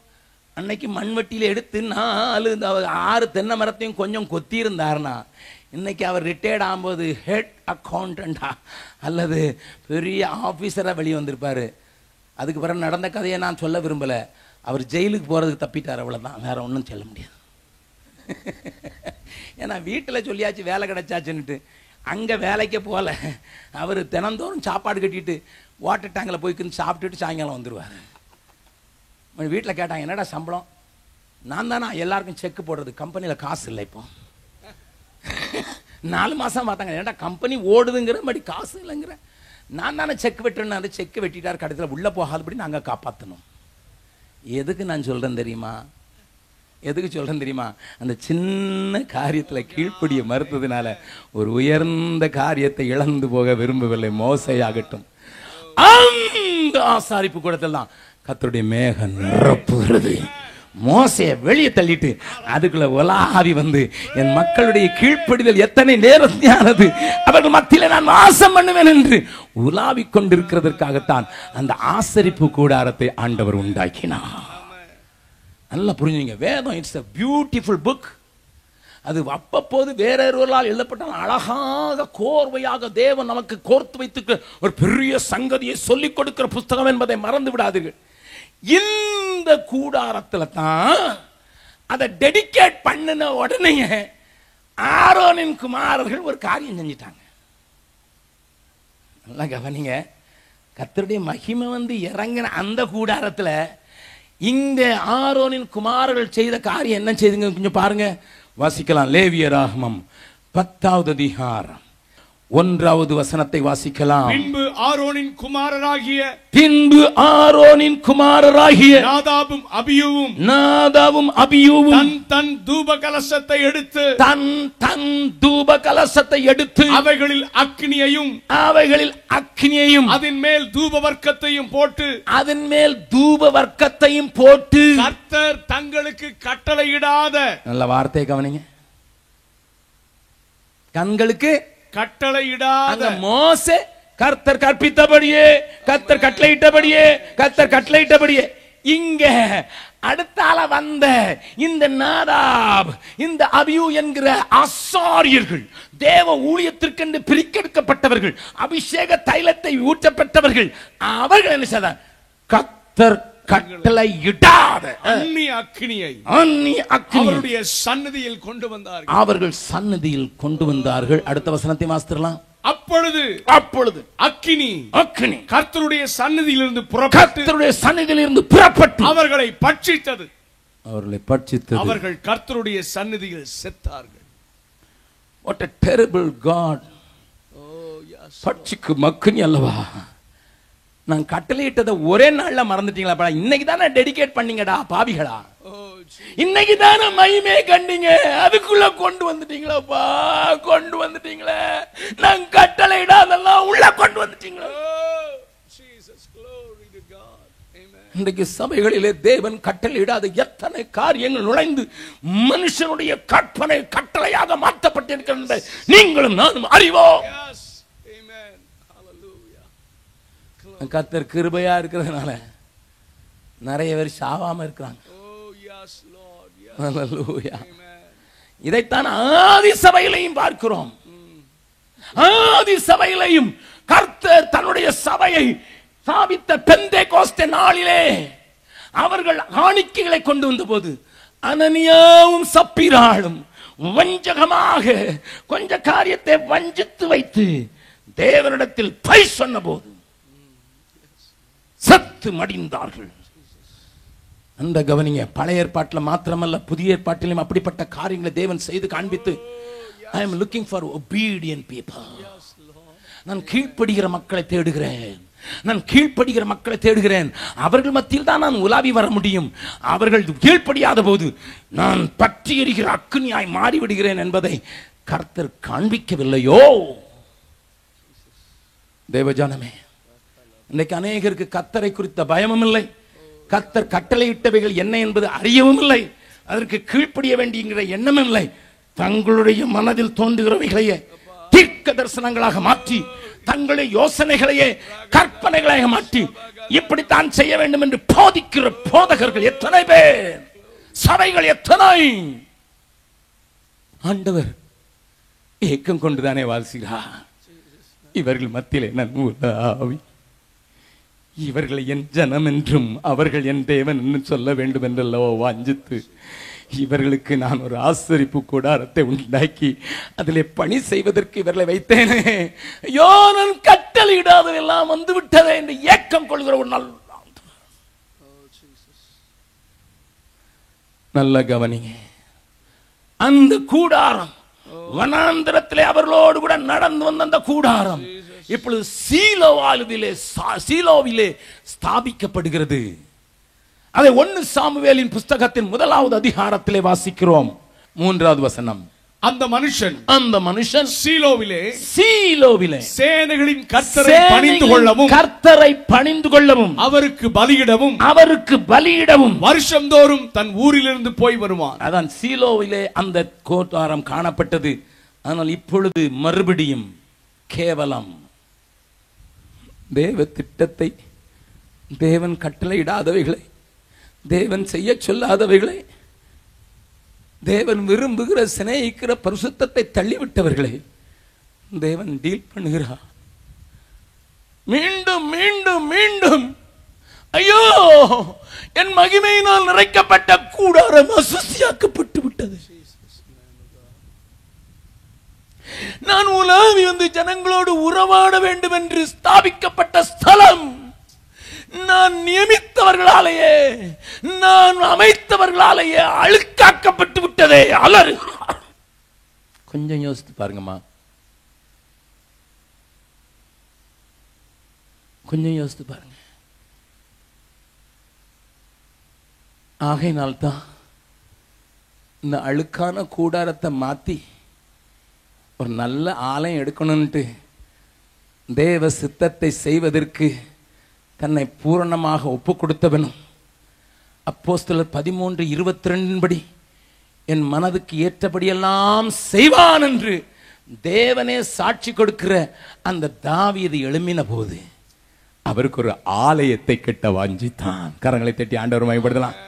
அன்னைக்கு மண்வெட்டியில எடுத்து 6 தென்னை மரத்தையும் கொஞ்சம் கொத்தி இருந்தாருன்னா, இன்னைக்கு அவர் ரிட்டையர்ட் ஆகும்போது ஹெட் அக்கௌண்டண்டா அல்லது பெரிய ஆபீசரா வெளியே வந்திருப்பாரு. அதுக்கு பிறகு நடந்த கதையை நான் சொல்ல விரும்பல. அவர் ஜெயிலுக்கு போறதுக்கு தப்பிட்டார், அவ்வளவுதான், வேற ஒன்றும் சொல்ல முடியாது. ஏன்னா வீட்டில் சொல்லியாச்சு வேலை கிடைச்சாச்சுன்னுட்டு, அங்கே வேலைக்கே போகல. அவர் தினந்தோறும் சாப்பாடு கட்டிட்டு வாட்டர் டேங்கில் போய்க்குன்னு சாப்பிட்டுட்டு சாயங்காலம் வந்துடுவார். வீட்டில் கேட்டாங்க, என்னடா சம்பளம்? நான் தானே எல்லாருக்கும் செக் போடுறது, கம்பெனியில் காசு இல்லை இப்போ. 4 மாதம் பார்த்தாங்க, ஏன்டா கம்பெனி ஓடுதுங்கிற மாதிரி காசு இல்லைங்கிற. நான் தானே செக் வெட்டுறேன்னு அந்த செக் வெட்டிட்டார். கடைசியில் உள்ளே போகாதபடி நாங்கள் காப்பாற்றணும். எதுக்கு நான் சொல்கிறேன் தெரியுமா? அந்த சின்ன காரியத்தில் கீழ்ப்படிய மறுத்ததுனால ஒரு உயர்ந்த காரியத்தை இழந்து போக விரும்பவில்லை. மோசேயாகட்டும், அந்த ஆசாரிப்பு கூடத்தில் தான் கர்த்தருடைய மேகம் நிரப்புகிறது. மோசையை வெளியே தள்ளிட்டு அதுக்குள்ள உலாவி வந்து என் மக்களுடைய கீழ்ப்படிதல் எத்தனை நேரத்தியானது, அவர்கள் மத்தியில நான் வாசம் பண்ணுவேன் என்று உலாவி கொண்டிருக்கிறதற்காகத்தான் அந்த ஆசரிப்பு கூடாரத்தை ஆண்டவர் உண்டாக்கினார். நல்லா புரிஞ்சுங்க, வேதம் இட்ஸ் a beautiful book. அது அப்பப்போது வேறொருவரால் எழுதப்பட்டால் அழகாக கோர்வையாக தேவன் நமக்கு கோர்த்து வைத்து ஒரு பெரிய சங்கதியை சொல்லிக் கொடுக்கிற புஸ்தகம் என்பதை மறந்து விடாதீர்கள். இந்த கூடாரத்தில் தான் அதை டெடிகேட் பண்ணின உடனே ஆரோனின் குமாரர்கள் ஒரு காரியம் செஞ்சிட்டாங்க. நல்லா கவனிங்க, கர்த்தருடைய மகிமை வந்து இறங்கின அந்த கூடாரத்தில் இந்த ஆரோனின் குமாரர்கள் செய்த காரியம் என்ன செய்துங்க கொஞ்சம் பாருங்க, வாசிக்கலாம். லேவியராகமம் 10வது அதிகாரம் 1வது வசனத்தை வாசிக்கலாம். பின்பு ஆரோனின் குமாரராகிய நாதாபும் அபியூவும் தன் தூப கலசத்தை எடுத்து அவைகளில் அக்கினியையும் அதன் மேல் தூப வர்க்கத்தையும் போட்டு கர்த்தர் தங்களுக்கு கட்டளையிடாத, நல்ல வார்த்தை கவனிங்க, கண்களுக்கு கட்டளையிடாத மோசே கர்த்தர் கற்பித்தபடியே, கர்த்தர் கட்டளையிட்டபடியே இங்க அடுத்தால வந்த இந்த நாதாப், இந்த அபியூ என்கிற ஆசாரியர்கள், தேவ ஊழியத்திற்கென்று பிரிக்கெடுக்கப்பட்டவர்கள், அபிஷேக தைலத்தை ஊற்றப்பட்டவர்கள், அவர்கள் என்ன செய்தார்? கர்த்தர் கட்டளையிடாத அக்கினியை அவருடைய சன்னதியில் கொண்டு வந்தார்கள். அடுத்த வசனத்தை வாசிக்கலாம். அப்பொழுது அக்கினி கர்த்தருடைய சன்னதியிலிருந்து புறப்பட்டு அவர்களை பட்சித்தது. அவர்கள் கர்த்தருடைய சன்னதியில் செத்தார்கள். What a terrible God! பட்சிக்கு makhani அல்லவா? நான் கட்டளையிட்டதை ஒரே நாள்ல மறந்துட்டீங்களா? இன்னைக்கு தானே டெடிகேட் பண்ணீங்கடா பாவிகளா, இன்னைக்கு தானே மகிமே கண்டீங்க, அதுக்குள்ள கொண்டு வந்துட்டீங்களாப்பா, கொண்டு வந்துட்டீங்களே. நான் கட்டளையிடாதெல்லாம் உள்ள கொண்டு வந்துட்டீங்களா? இன்றைக்கு சபைகளிலே தேவன் கட்டளையிடாத எத்தனை காரியங்கள் நுழைந்து மனுஷனுடைய கற்பனை கட்டளையாக மாற்றப்பட்டிருக்கின்ற நீங்களும் நானும் அறிவோம். கர்த்தர் கிருபையா இருக்கிறதுனால நிறைய பேர் சாவாம இருக்கிறாங்க. இதைத்தான் ஆதி சபையிலையும் பார்க்கிறோம். ஆதி சபையிலையும் கர்த்தர் தன்னுடைய சபையை ஸ்தாபித்த பெந்தேகோஸ்தே நாளிலே அவர்கள் காணிக்கைகளை கொண்டு வந்த போது அனனியாவும் சப்பீராளும் வஞ்சகமாக கொஞ்ச காரியத்தை வஞ்சித்து வைத்து தேவனிடத்தில் பொய் சொன்ன போது சத்து மடிந்தார்கள். அந்த கவனிங்க, பழைய ஏற்பாட்டில் மாத்திரமல்ல புதிய ஏற்பாட்டிலும் அப்படிப்பட்ட காரியங்களை தேவன் செய்து காண்பித்து, I am looking for obedient people. நான் கீழ்ப்படுகிற மக்களை தேடுகிறேன். அவர்கள் மத்தியில் தான் நான் உலாவி வர முடியும். அவர்கள் கீழ்ப்படியாத போது நான் பற்றி எரிகிற அக்கினியாய் மாறிவிடுகிறேன் என்பதை கர்த்தர் காண்பிக்கவில்லையோ? தேவஜானமே, இன்னைக்கு அநேகருக்கு கர்த்தரை குறித்த பயமும் இல்லை, கர்த்தர் கட்டளையிட்டவைகள் என்ன என்பது அறியவும் இல்லை, அதற்கு கீழ்ப்படிய வேண்டிய எண்ணமும் இல்லை. தங்களுடைய மனதில் தோன்றுகிறவைகளையே தீர்க்க தரிசனங்களாக மாற்றி, தங்களுடைய யோசனைகளையே கற்பனைகளாக மாற்றி இப்படித்தான் செய்ய வேண்டும் என்று போதிக்கிற போதகர்கள் எத்தனை பேர், சபைகள் எத்தனை! ஆண்டவர் ஏக்கம் கொண்டுதானே வாசிக்கிறார். இவர்கள் மத்தியிலே நான் உலாவி இவர்களை என் ஜனம் என்றும் அவர்கள் என் தேவன் என்று சொல்ல வேண்டும் என்றல்லவோ வாஞ்சித்து இவர்களுக்கு நான் ஒரு ஆசரிப்பு கூடாரத்தை உண்டாக்கி அதிலே பணி செய்வதற்கு இவர்களை வைத்தேனே. ஐயோ, நான் கட்டளையிடாதெல்லாம் வந்து விட்டதே என்று ஏக்கம் கொள்கிற ஒரு நல்ல கவனிங்க. அந்த கூடாரம் வனாந்திரத்திலே அவர்களோடு கூட நடந்து வந்த அந்த கூடாரம் இப்பொழுது சீலோவிலே ஸ்தாபிக்கப்படுகிறது. அதை 1 சாமுவேலின் புஸ்தகத்தின் 1வது அதிகாரத்திலே வாசிக்கிறோம். 3வது வசனம். அந்த மனுஷன் சீலோவிலே சேனைகளின் கர்த்தரை பணிந்து கொள்ளவும் அவருக்கு பலியிடவும் வருஷந்தோறும் தன் ஊரிலிருந்து போய் வருவான். அதான் சீலோவிலே அந்த கூடாரம் காணப்பட்டது. ஆனால் இப்பொழுது மறுபடியும் கேவலம் தேவ திட்டத்தை, தேவன் கட்டளையிடாதவைகளை, தேவன் செய்ய சொல்லாதவைகளை, தேவன் விரும்புகிற சிநேகிக்கிற பரிசுத்தத்தை தள்ளிவிட்டவர்களை தேவன் டீல் பண்ணுகிறார். மீண்டும் மீண்டும் மீண்டும் ஐயோ, என் மகிமையினால் நிறைக்கப்பட்ட கூடாரம் அசுசியாக்கப்பட்டு விட்டது. நான் உலாவி வந்து ஜனங்களோடு உறவாட வேண்டும் என்று ஸ்தாபிக்கப்பட்ட ஸ்தலம் நான் நியமித்தவர்களாலேயே, நான் அமைத்தவர்களாலேயே அழுக்காக்கப்பட்டு விட்டதே. அலறு. கொஞ்சம் யோசித்து பாருங்கம்மா. கொஞ்சம் யோசித்து பாருங்க. ஆகையினால்தான் இந்த அழுக்கான கூடாரத்தை மாற்றி ஒரு நல்ல ஆலயம் எடுக்கணும்ட்டு தேவ சித்தத்தை செய்வதற்கு தன்னை பூரணமாக ஒப்பு கொடுத்தவனும் அப்போஸ்தலர் 13:22 படி என் மனதுக்கு ஏற்றபடியெல்லாம் செய்வான் என்று தேவனே சாட்சி கொடுக்கிற அந்த தாவீது எழும்பின போது அவருக்கு ஒரு ஆலயத்தை கட்ட வாஞ்சித்தான். கரங்களை தட்டி ஆண்டவர் மகிமைப்படுத்தலாம்.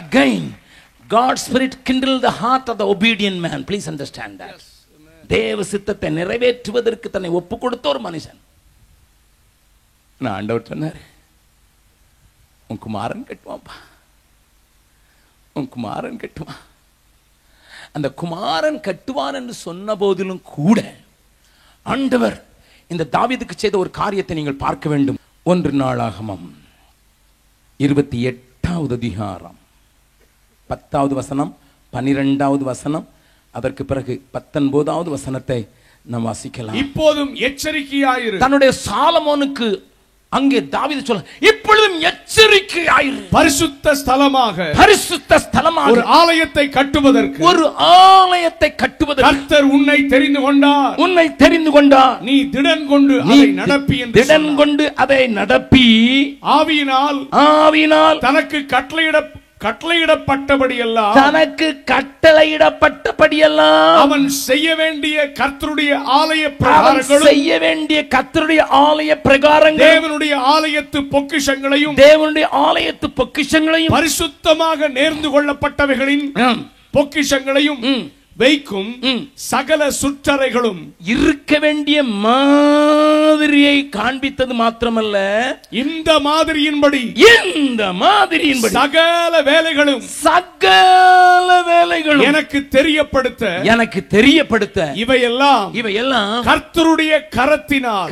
Again, God's Spirit kindled the heart of the obedient man. Please understand that. தேவ சித்தத்தை நிறைவேற்றுவதற்கு தன்னை ஒப்பு கொடுத்த ஒரு மனுஷன். நான் ஆண்டவர் சொன்னார், உன் குமாரன் கட்டுவான்ப்பா, உன் குமாரன் கட்டுவான். அந்த குமாரன் கட்டுவான் என்று சொன்ன போதிலும் கூட ஆண்டவர் இந்த தாவீதுக்கு செய்த ஒரு காரியத்தை நீங்கள் பார்க்க வேண்டும். 1 நாளாகமம் 28வது அதிகாரம் 10வது வசனம், 12வது வசனம், அதற்கு பிறகு 19வது வசனத்தை நாம் வாசிக்கலாம். இப்போதும் எச்சரிக்கையாயிரு. தன்னுடைய சாலமோனுக்கு அங்கே தாவீது சொல்ல, இப்பொழுதும் எச்சரிக்கையாயிரு. பரிசுத்த ஸ்தலமாக ஒரு ஆலயத்தை கட்டுவதற்கு கர்த்தர் உன்னை தெரிந்து கொண்டார். நீ திடன் கொண்டு அதை நடப்பி ஆவியினால் தனக்கு கட்டளையிடப்பட்டபடியெல்லாம் அவன் செய்ய வேண்டிய கர்த்தருடைய ஆலய பிரகாரங்கள் தேவனுடைய ஆலயத்து பொக்கிஷங்களையும் பரிசுத்தமாக நேர்ந்து கொள்ளப்பட்டவைகளின் பொக்கிஷங்களையும் வைக்கும் சகல சுற்றறைகளும் இருக்க வேண்டிய மாதிரியை காண்பித்தது மாத்திரமல்ல, இந்த மாதிரியின்படி சகல வேலைகளும் எனக்கு தெரியப்படுத்த இவையெல்லாம் கர்த்தருடைய கரத்தினால்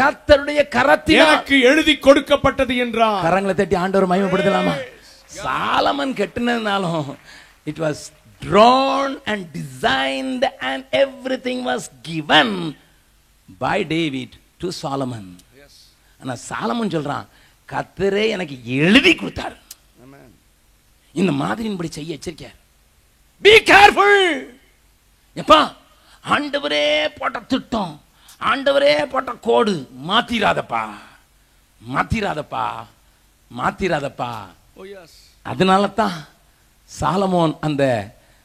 எனக்கு எழுதி கொடுக்கப்பட்டது என்றார். கரங்களை தட்டி ஆண்டவர் மகிமைப்படுத்தலாமா? Solomon கட்டினதுனாலும் it was drawn and designed and everything was given by David to Solomon. ஆனா சாலமன் சொல்றான், கர்த்தரே எனக்கு எழுதி கொடுத்தார். இந்த மாதிரியின்படி செய்ய எச்சரிக்கையார். Be careful. எப்பா, ஆண்டவரே போட்ட திட்டம், ஆண்டவரே போட்ட கோடு மாத்திராதப்பா. அதனால தான் சாலமோன் அந்த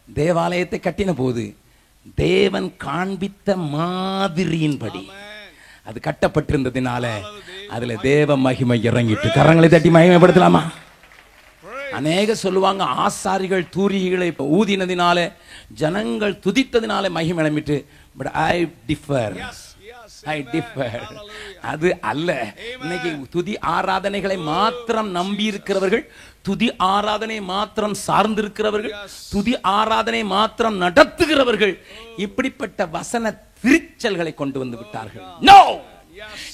தேவாலயத்தை கட்டின போது தேவன் காண்பித்த மாதிரியின்படி அது கட்டப்பட்டிருந்ததினால அதுல தேவ மகிமை இறங்கிட்டு. கரங்களை தட்டி மகிமைப்படுத்தலாமா? அநேக சொல்லுவாங்க, ஆசாரிகள் தூரிகளை ஊதினதினால ஜனங்கள் துதித்ததினால மகிமை இழமிட்டு. But I differ. அது அல்ல. இன்னைக்கு துதி ஆராதனைகளை மாத்திரம் நம்பி இருக்கிறவர்கள், துதி ஆராதனை மாத்திரம் சார்ந்திருக்கிறவர்கள், துதி ஆராதனை மாத்திரம் நடத்துகிறவர்கள் இப்படிப்பட்ட வசன திருச்சல்களை கொண்டு வந்து விட்டார்கள். No,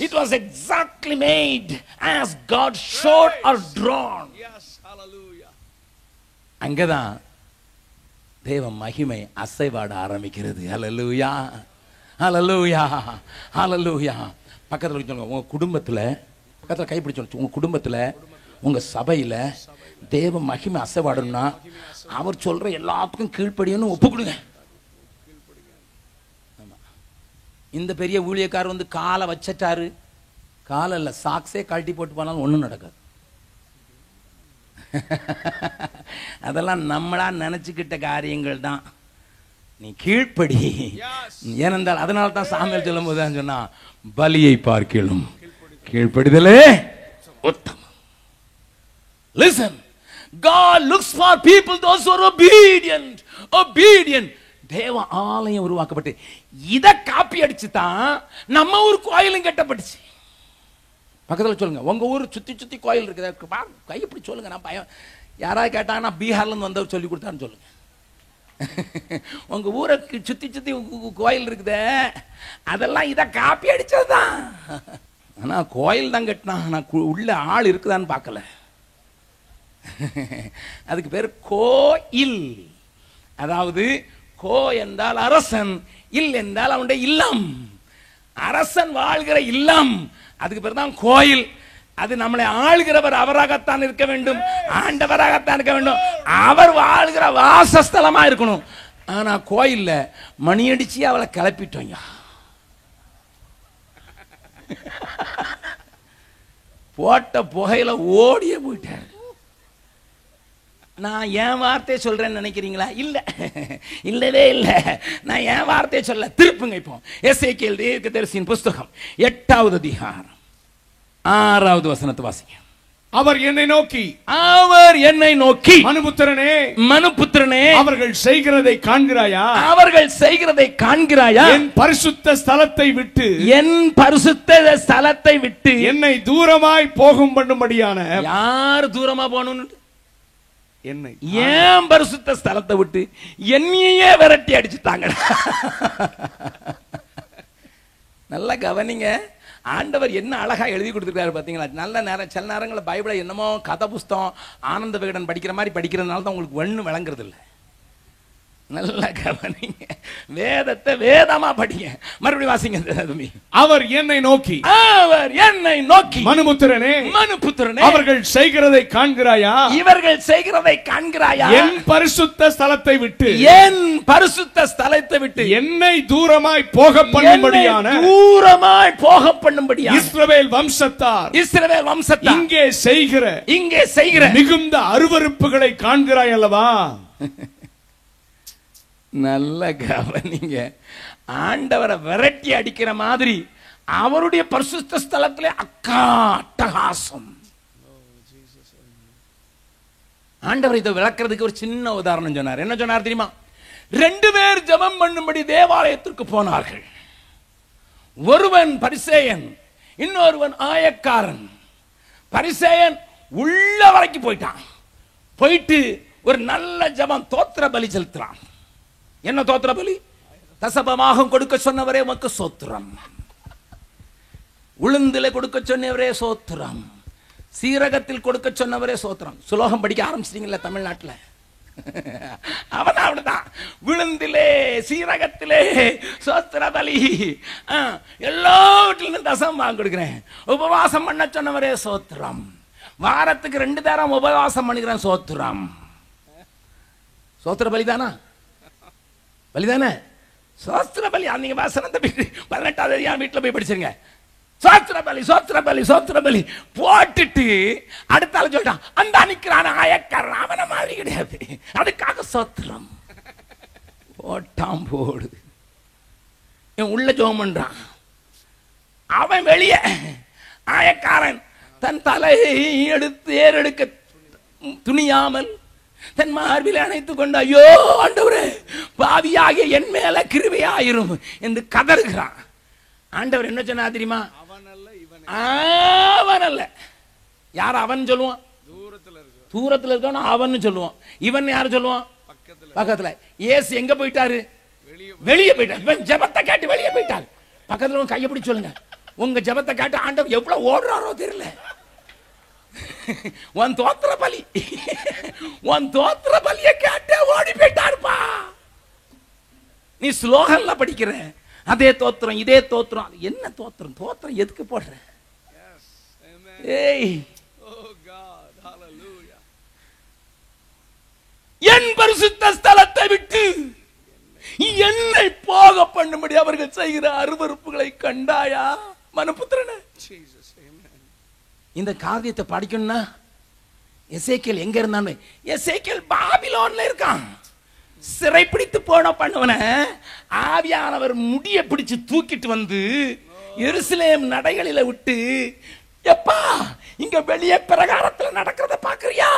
it was exactly made as God showed or drawn. அங்கதான் தேவ மகிமை அசைவாட ஆரம்பிக்கிறது. ஹல்லேலூயா, ஹல்லேலூயா, ஹல்லேலூயா. பக்கத்துல சொல்லுங்க, உங்க குடும்பத்துல, பக்கத்துல கைப்பிடி சொல்லுங்க, உங்க குடும்பத்துல, உங்க சபையில தேவ மகிமை அசைவாடணும்னா அவர் சொல்ற எல்லாத்துக்கும் கீழ்ப்படியணும், ஒப்பு கொடுங்க. இந்த பெரிய ஊழியக்காரர் வந்து காலை வச்சிட்டாரு, காலை இல்ல சாக்ஸே கழட்டி போட்டு போனாலும் ஒண்ணும் நடக்காது. அதெல்லாம் நம்மளா நினைச்சுக்கிட்ட காரியங்கள் தான். நீ கீழ்ப்படி. ஏனென்றால் அதனால தான் சாமுவேல் சொல்லும் போது சொன்னா, பலியை பார்க்கிலும் கீழ்ப்படிதலே உத்தமம். Listen, God looks for people those who are obedient. தேவ ஆலயம் உருவாக்கப்பட்டு இத காப்பி அடிச்சு தான் நம்ம ஊர் கோயிலும் கட்டப்பட்டுச்சு. பக்கத்தில் சொல்லுங்க, உங்க ஊர் சுத்தி கோயில் இருக்குது, கை எப்படி சொல்லுங்க. நான் பயம், யாராவது கேட்டாங்கன்னா பீகார்ல இருந்து வந்தவர் சொல்லி கொடுத்தான்னு சொல்லுங்க. உங்க ஊரை சுத்தி கோயில் இருக்குது, அதெல்லாம் இத காப்பி அடிச்சதுதான். ஆனா கோயில் தான் கட்டினா, நான் உள்ள ஆள் இருக்குதான்னு பார்க்கல. அதுக்கு பேர் கோயில். அதாவது கோ என்றால் அரசன், இல் என்றால் அவனுடைய இல்லம். அரசன் வாழ்கிற இல்லம், அதுக்கு பேர் தான் கோயில். அது நம்மளை ஆளுகிறவர் அவராகத்தான் இருக்க வேண்டும், ஆண்டவராகத்தான் இருக்க வேண்டும், அவர் வாழ்கிற வாசஸ்தலமா இருக்கணும். ஆனா கோயில்ல மணி அடிச்சு அவளை கிளப்பிட்டோங்க. போட்ட புகையில ஓடியே போயிட்டாரு. நான் என் வார்த்தையை சொல்றேன்னு நினைக்கிறீங்களா? இல்ல, இல்லவே இல்ல. நான் என் வார்த்தையை சொல்ல. திருப்புங்க இப்போ எசேக்கியேல் தீர்க்கதரிசியின் புஸ்தகம் 8வது அதிகாரம் 6வது வசனத்தை வாசிங்க. அவர் என்னை நோக்கி, அவர் என்னை நோக்கி, மனுபுத்திரனே, மனுபுத்திரனே, அவர்கள் செய்கிறதை காண்கிறாயா? அவர்கள் செய்கிறதை காண்கிறாயா? என் பரிசுத்த ஸ்தலத்தை விட்டு, என் பரிசுத்த ஸ்தலத்தை விட்டு என்னை தூரமாய் போகும் பண்ணும்படியான. யார் தூரமா போகணும்? என்னை, ஏன் பரிசுத்த ஸ்தலத்தை விட்டு என்னையே விரட்டி அடிச்சுட்டாங்க. நல்லா கவனிங்க. ஆண்டவர் என்ன அழகா எழுதி கொடுத்துருக்காரு பாத்தீங்களா? நல்ல நேரம், சில நேரங்களில் பைபிளை என்னமோ கதை புஸ்தகம் ஆனந்த விகடன் படிக்கிற மாதிரி படிக்கிறதுனால தான் உங்களுக்கு ஒண்ணு விளங்குறது இல்லை. நல்லா கவனிங்க, வேதத்தை வேதமா படிங்க. மறுபடியும் வாசிங்க. அவர் என்னை நோக்கி, அவர் என்னை நோக்கி, மனுபுத்திரனே, மனுபுத்திரனே, அவர்கள் செய்கிறதை காண்கிறாயா? இவர்கள் செய்கிறதை காண்கிறாயா? என் பரிசுத்த ஸ்தலத்தை விட்டு, என் பரிசுத்த ஸ்தலத்தை விட்டு என்னை தூரமாய் போக பண்ணும்படியான, தூரமாய் போக பண்ணும்படியான இஸ்ரவேல் வம்சத்தார், இஸ்ரவேல் வம்சத்தார் இங்கே செய்கிற மிகுந்த அருவருப்புகளை காண்கிறாய் அல்லவா? நல்ல கவனிங்க. ஆண்டவரை விரட்டி அடிக்கிற மாதிரி அவருடைய பரிசுத்த ஸ்தலத்திலே அட்டகாசம். ஆண்டவர் இதை விளக்குறதுக்கு ஒரு சின்ன உதாரணம் சொன்னார். என்ன சொன்னார் தெரியுமா? 2 பேர் ஜெபம் பண்ணும்படி தேவாலயத்திற்கு போனார்கள். ஒருவன் பரிசேயன், இன்னொருவன் ஆயக்காரன். பரிசேயன் உள்ள வரைக்கும் போயிட்டான். போயிட்டு ஒரு நல்ல ஜெபம், தோத்திர பலி செலுத்துறான். என்ன தோத்திர பலி? தசபமாக கொடுக்க சொன்னவரே உமக்கு சோத்திரம், உளுந்திலே கொடுக்க சொன்னவரே சோத்திரம், சீரகத்தில் கொடுக்க சொன்னவரே சோத்திரம். சுலோகம் படிக்க ஆரம்பிச்சிட்டீங்களா தமிழ்நாட்டில்? அவன் அப்படிதான், விழுந்திலே சீரகத்திலே சோத்திர பலி, எல்லா வீட்டிலும் தசம் வாங்க கொடுக்கிறேன். உபவாசம் பண்ண சொன்னவரே சோத்திரம், வாரத்துக்கு 2 தரம் உபவாசம் பண்ணுகிறேன் சோத்திரம். சோத்திர பலி தானா? பலிதானே? சோத்திர பலி. நீங்க வசனத்தை 18வது அதிகாரம் வீட்டில் போய் படிச்சிருங்க. சோத்திர பலி, சோத்திர பலி, சோத்திர பலி போட்டுட்டு அடுத்த ஆள் சொல்லிட்டான், அந்த நிக்கிறான ஆயக்காரன், அவன மாதிரி கிடையாது, அதுக்காக சோத்திரம் போட்டான். போடு, உள்ள ஜெபம் பண்றான். அவன் வெளியே, ஆயக்காரன் தன் தலையை எடுத்து ஏறெடுக்க துணியாமல் தன் மார்பில் அணைத்துக் கொண்டு, ஐயோ ஆண்டவரே, பாவியாகிய என் மேல கிருபையாயிரும் என்று கதறுகிறான். ஆண்டவர் என்ன சொன்னா தெரியுமா? அவன் அல்ல. யார் அவன் சொல்லுவான்? தூரத்துல இருக்கான் அவன் சொல்லுவான். இவன் யாரு சொல்லுவான்? பக்கத்துல. இயேசு எங்க போயிட்டாரு? வெளியே போயிட்டார். இவன் ஜெபத்தை கேட்டு வெளியே போயிட்டார். பக்கத்துல கையை பிடிச்சு சொல்லுங்க, உங்க ஜெபத்தை கேட்டு ஆண்டவர் எவ்வளவு ஓடுறாரோ தெரியல. உன் தோத்திர பலி, உன் தோத்திர பலிய கேட்ட ஓடி போயிட்டாருப்பா. நீ ஸ்லோகன்ல படிக்கிற அதே தோத்திரம், இதே தோத்திரம். என்ன தோத்திரம்? தோத்திரம் எதுக்கு போடுற? ஏய், என் பரிசுத்த ஸ்தலத்தை விட்டு என்னை போக பண்ணும்படி அவர்கள் செய்கிற அருவருப்புகளை கண்டாயா மனுபுத்திரனே? இந்த காரியத்தை படிக்கணும்னா எசேக்கியேல் எங்க இருந்தானே? எசேக்கியேல் பாபிலோன்ல இருக்கான். சிறைப்பிடித்து போன பண்ணுவன ஆவியானவர் முடிய பிடிச்சு தூக்கிட்டு வந்து எருசலேம் நடைகளில விட்டு, எப்பா இங்க வெளியே பிரகாரத்துல நடக்கிறத பாக்குறியா,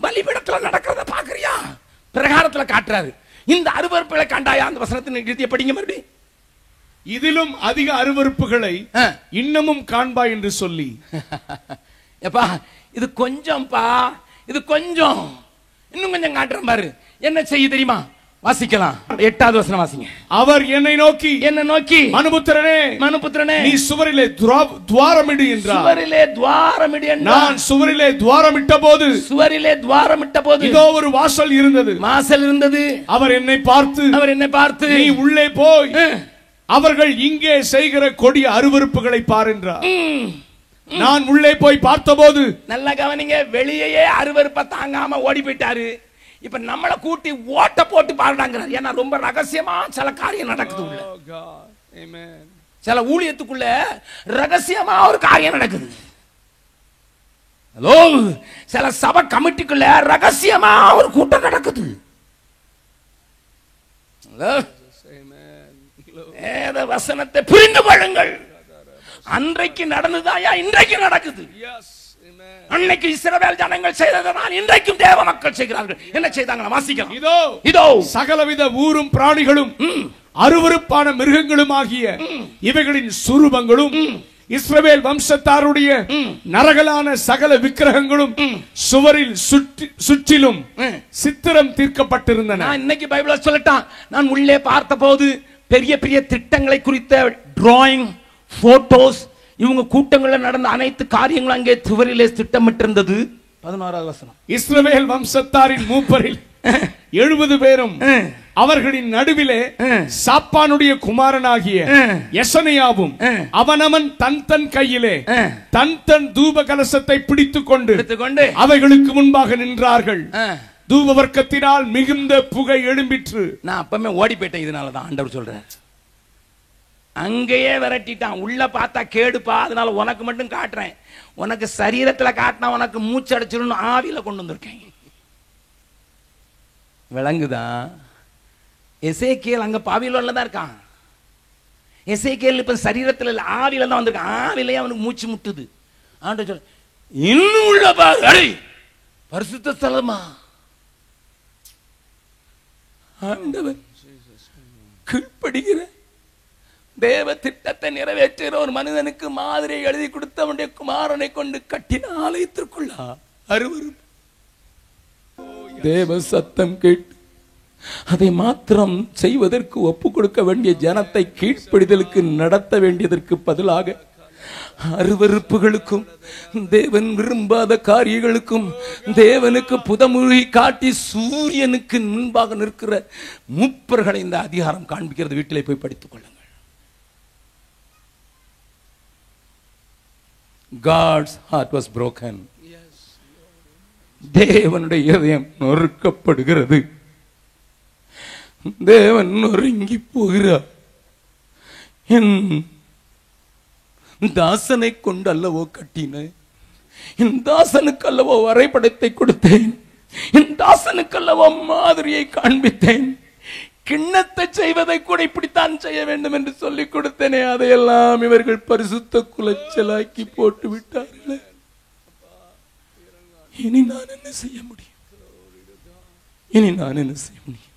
பலிபீடத்துல நடக்கிறத பாக்குறியா? பிரகாரத்துல காட்டுறாரு. இந்த அருவருப்புகளை கண்டாயா? அந்த வசனத்தின் இறுதியை படிங்க மறுபடியும். இதிலும் அதிக அருவருப்புகளை இன்னமும் காண்பாய் என்று சொல்லி. எப்பா இது கொஞ்சம்பா, இது கொஞ்சம், இன்னும் கொஞ்சம் காட்டுறேன் பாரு. என்ன செய்ய தெரியுமா? வாசிக்கலாம். 8வது வசனம் வாசிங்க. அவர் என்னை நோக்கி, என்ன நோக்கி, மனுபுத்திரனே, மனுபுத்திரனே, நீ சுவரிலே துவாரமிடு என்றார். சுவரிலே துவாரமிடு என்றார். நான் சுவரிலே துவாரமிட்ட போது, சுவரிலே துவாரமிட்ட போது இதோ ஒரு வாசல் இருந்தது. வாசல் இருந்தது. அவர் என்னை பார்த்து, அவர் என்னை பார்த்து, நீ உள்ளே போய் அவர்கள் இங்கே செய்கிற கொடிய அருவருப்புகளை பாருன்றார். நான் உள்ளே போய் பார்த்தபோது, நல்ல கவனிங்க, வெளியே அருவருப்ப தாங்காம ஓடி போயிட்டாரு. இப்ப நம்மளை கூட்டி ஓட்ட போட்டு பாருடாங்கிறார். ஏன்னா ரொம்ப ரகசியமா சில காரியம் நடக்குது உள்ள. சில ஊழியத்துக்குள்ள ரகசியமா ஒரு காரியம் நடக்குது. ஹலோ, சில சபை கமிட்டிக்குள்ள ரகசியமா ஒரு கூட்டம் நடக்குது. வேத வசனத்தை புரிந்து கொள்ளுங்கள். அன்றைக்கு நடந்ததாயா இன்றைக்கு நடக்குது. அன்னைக்கு இஸ்ரவேல் ஜனங்கள் செய்ததனால் இன்றைக்கும் தேவ மக்கள் செய்கிறார்கள். என்ன செய்தாங்க வாசிக்கலாம். இதோ சகலவித ஊரும் பிராணிகளும் அருவருப்பான மிருகங்களும் ஆகிய இவைகளின் சுரூபங்களும் இஸ்ரவேல் வம்சத்தாருடைய நரகலான சகல விக்கிரகங்களும் சுவரில் சுற்றிலும் சித்திரம் தீர்க்கப்பட்டிருந்தன. இன்னைக்கு பைபிள சொல்லட்டான், நான் உள்ளே பார்த்த போது பெரிய பெரிய திட்டங்களை குறித்த டிராயிங், போட்டோஸ், இவங்க கூட்டங்கள்ல நடந்த அனைத்து காரியங்களும் அங்கே சுவரிலே திட்டமிட்டிருந்தது. 16வது வசனம். இஸ்ரவேல் வம்சத்தாரின் மூப்பரில் 70 பேரும் அவர்களின் நடுவிலே சாப்பானுடைய குமாரனாகிய யெசனியாவும் அவனவன் தன் கையிலே தன் தூப கலசத்தை பிடித்துக் கொண்டு அவைகளுக்கு முன்பாக நின்றார்கள். தூப வர்க்கத்தினால் மிகுந்த புகை எழும்பிற்று. நான் அப்பமே ஓடி போயிட்டேன். இதனாலதான் ஆண்டவர் சொல்றார், அங்கேயே விரட்டிட்டான். உள்ள பார்த்தா கேடுப்பா, அதனால உனக்கு மட்டும் காட்டுறேன். உனக்கு சரீரத்துல காட்டினா உனக்கு மூச்சு அடைச்சிடும், ஆவியில கொண்டு வந்திருக்கேன். விளங்குதா? எசேக்கியேல் அங்க பாபிலோன்ல தான் இருக்கான். எசேக்கியேல் இப்ப சரீரத்துல இல்ல, ஆவியில தான் வந்திருக்கான். ஆவியிலே அவனுக்கு மூச்சு முட்டுது. ஆண்டவர் சொல்ற, இன்னும் உள்ள பாரு, பரிசுத்த ஸ்தலமா. ஆண்டவர் கீழ்ப்படுகிற தேவ திட்டத்தை நிறைவேற்றுகிற ஒரு மனிதனுக்கு மாதிரியை எழுதி கொடுத்த அவனுடைய குமாரனை கொண்டு கட்டின ஆலயத்திற்குள்ள அருவருப்பு. தேவ சத்தம் கேட்டு அதை மாத்திரம் செய்வதற்கு ஒப்பு கொடுக்க வேண்டிய ஜனத்தை கீழ்ப்படிதலுக்கு நடத்த வேண்டியதற்கு பதிலாக அருவருப்புகளுக்கும் தேவன் விரும்பாத காரியங்களுக்கும் தேவனுக்கு புதமொழி காட்டி சூரியனுக்கு முன்பாக நிற்கிற மூப்பர்களை இந்த அதிகாரம் காண்பிக்கிறது. வீட்டிலே போய் படித்துக் கொள்ளுங்கள். God's heart was broken. தேவனுடைய இதயம் நொறுக்கப்படுகிறது. தேவன் நொறுங்கி போகிறார். என் தாசனை கொண்டு அல்லவோ கட்டினேன், என் தாசனுக்கு அல்லவோ வரைபடத்தை கொடுத்தேன், என் தாசனுக்கு அல்லவோ மாதிரியை காண்பித்தேன், கிண்ணத்தை செய்வதை கூட இப்படித்தான் செய்ய வேண்டும் என்று சொல்லிக் கொடுத்தேனே, அதையெல்லாம் இவர்கள் பரிசுத்த குலைச்சலாக்கி போட்டு விட்டார்களே. இனி நான் என்ன செய்ய முடியும்? இனி நான் என்ன செய்ய முடியும்?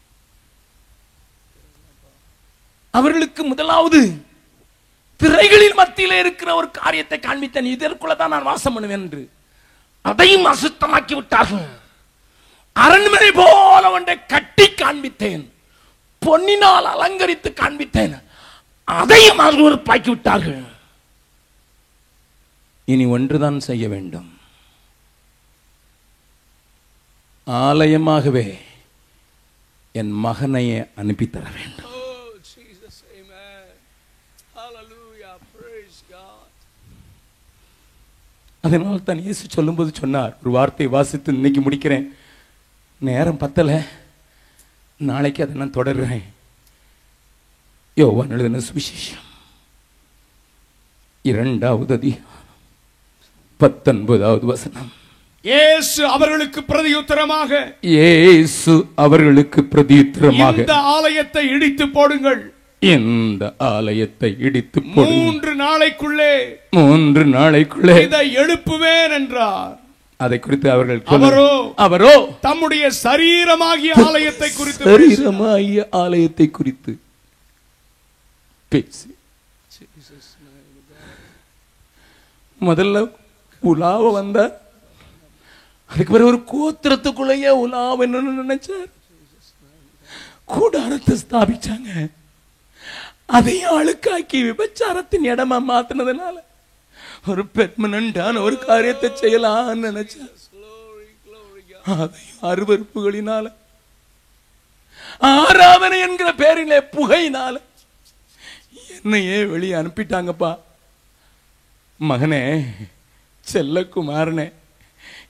அவர்களுக்கு முதலாவது திரைகளில் மத்தியிலே இருக்கிற ஒரு காரியத்தை காண்பித்தேன், இதற்குள்ளதான் நான் வாசம் பண்ணுவேன் என்று. அதையும் அசுத்தமாக்கி விட்டார்கள். அரண்மனை போல ஒன்றை கட்டி காண்பித்தேன், பொன்னினால் அலங்கரித்து காண்பித்தேன், அதையும் அருவருப்பாக்கி விட்டார்கள். இனி ஒன்றுதான் செய்ய வேண்டும், ஆலயமாகவே என் மகனையே அனுப்பித்தர வேண்டும். அதனால் தான் இயேசு சொல்லும்போது சொன்னார், ஒரு வார்த்தை வாசித்து இன்னைக்கு முடிக்கிறேன், நேரம் பத்தல, நாளைக்கு அதை நான் தொடர்றேன். யோவான் எழுதின சுவிசேஷம் 2வது அதிகாரம் 19வது வசனம். இயேசு அவர்களுக்கு பிரதியுத்தரமாக, இயேசு அவர்களுக்கு பிரதியுத்தரமாக, இந்த ஆலயத்தை இடித்து போடுங்கள், இந்த ஆலயத்தை இடித்து போடுங்கள், 3 நாளைக்குள்ளே இதை எழுப்புவேன் என்றார். அதை குறித்து அவர்கள் அவரோ தம்முடைய சரீரமாகிய ஆலயத்தை குறித்து பேசி முதல்ல உலாவ வந்தார். அதுக்கு பிறகு ஒரு கோத்திரத்துக்குள்ளேயே உலாவன்னு நினைச்சார். கூடாரத்தை ஸ்தாபிச்சாங்க, அதையும் அழுக்காக்கி விபச்சாரத்தின் இடமா மாத்தினதுனால ஒரு பெர்மனண்டான ஒரு காரியத்தை செய்யலாம்னு நினைச்சார். அதையும் அருவருப்புகளினால, ஆராதனை என்கிற பேரிலே புகையினால என்னையே வெளியே அனுப்பிட்டாங்கப்பா. மகனே, செல்லக்குமாரனே,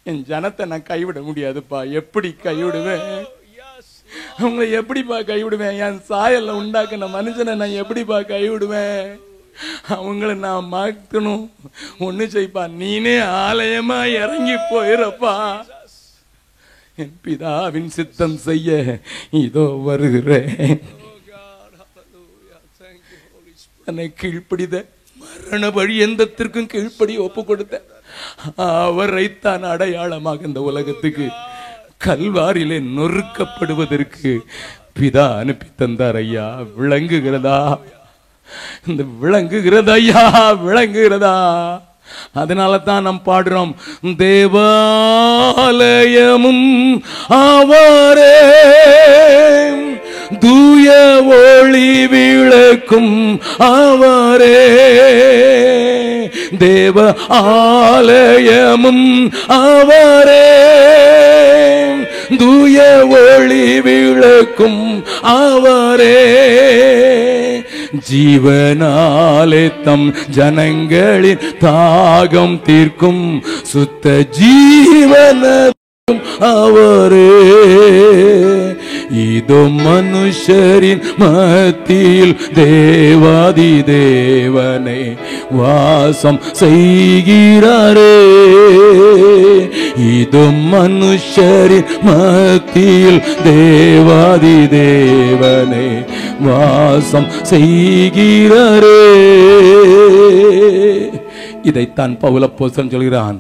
என் ஜனத்தை நான் கைவிட முடியாதுப்பா. எப்படி கைவிடுவேன்? அவங்களை எப்படிப்பா கைவிடுவேன்? என் சாயல்ல உண்டாக்குன மனுஷனை நான் எப்படிப்பா கைவிடுவேன்? அவங்கள நான் மாற்றணும். ஒண்ணு செய்ப்பா, நீனே ஆலயமா இறங்கி போயிரப்பா. என் பிதாவின் சித்தம் செய்ய இதோ வருகிறேன். என்னை கீழ்ப்படித மரண பரியந்தத்திற்கும் கீழ்ப்படி ஒப்பு கொடுத்த அவரைத்தான் அடையாளமாக இந்த உலகத்துக்கு கல்வாரிலே நொறுக்கப்படுவதற்கு பிதா அனுப்பி தந்தார். ஐயா, விளங்குகிறதா? இந்த விளங்குகிறதா ஐயா? விளங்குகிறதா? அதனால தான் நாம் பாடுறோம், தேவாலயமும் அவரே, தூய ஒளி விளக்கும் அவரே, தேவ ஆலயமும் அவரே, தூய ஒளி விளக்கும் அவரே, ஜீவனாலே தம் ஜனங்களின் தாகம் தீர்க்கும் சுத்த ஜீவன அவரே, இதோ மனுஷரின் மத்தியில் தேவாதி தேவனை வாசம் செய்கிறாரே, இதோ மனுஷரின் மத்தியில் தேவாதி தேவனை வாசம் செய்கிறாரே. இதைத்தான் பவுல் அப்போஸ்தலன் சொல்கிறான்,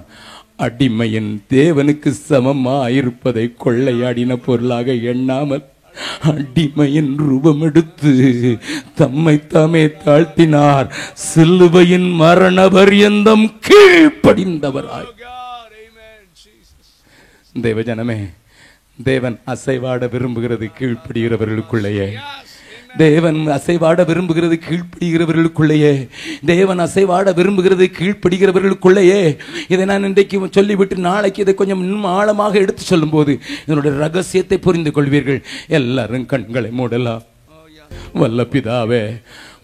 அடிமையின் தேவனுக்கு சமமாயிருப்பதை கொள்ளையாடின பொருளாக எண்ணாமல் அடிமையின் ரூபம் எடுத்து தம்மை தாமே தாழ்த்தினார், சிலுவையின் மரண பரியந்தம் கீழ்ப்படிந்தவராய். தேவஜனமே, தேவன் அசைவாட விரும்புகிறது கீழ்ப்படுகிறவர்களுக்குள்ளேயே. தேவன் அசைவாட விரும்புகிறது கீழ்ப்படுகிறவர்களுக்குள்ளேயே. தேவன் அசைவாட விரும்புகிறது கீழ்ப்படுகிறவர்களுக்குள்ளேயே. இதை நான் இன்றைக்கு சொல்லிவிட்டு நாளைக்கு இதை கொஞ்சம் இன்னும் ஆழமாக எடுத்து சொல்லும் போது இதனுடைய ரகசியத்தை புரிந்து கொள்வீர்கள். எல்லாரும் கண்களை மூடலாம். வல்ல பிதாவே,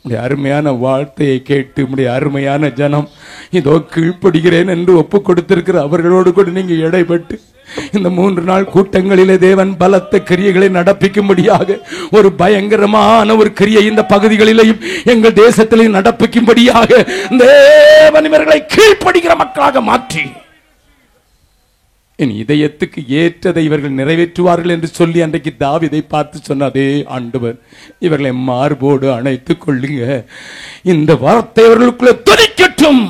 உடைய அருமையான வார்த்தையை கேட்டு உடைய அருமையான ஜனம் இதோ கீழ்ப்படுகிறேன் என்று ஒப்பு கொடுத்திருக்கிற அவர்களோடு கூட நீங்க இடைப்பட்டு இந்த 3 நாள் கூட்டங்களிலே தேவன் பலத்த கிரியைகளை நடப்பிக்கும்படியாக ஒரு பயங்கரமான ஒரு கிரியை இந்த பகுதிகளிலேயும் எங்கள் தேசத்திலேயும் நடப்பிக்கும்படியாக தேவன் இவர்களை கீழ்ப்படுகிற மக்களாக மாற்றி என் இதயத்துக்கு ஏற்றதை இவர்கள் நிறைவேற்றுவார்கள் என்று சொல்லி அன்றைக்கு தாவீதை பார்த்து சொன்னதே ஆண்டவர், இவர்களை மார்போடு அணைத்துக் கொள்ளுங்க, இந்த வார்த்தை அவர்களுக்குள்ள துணிக்கட்டும்.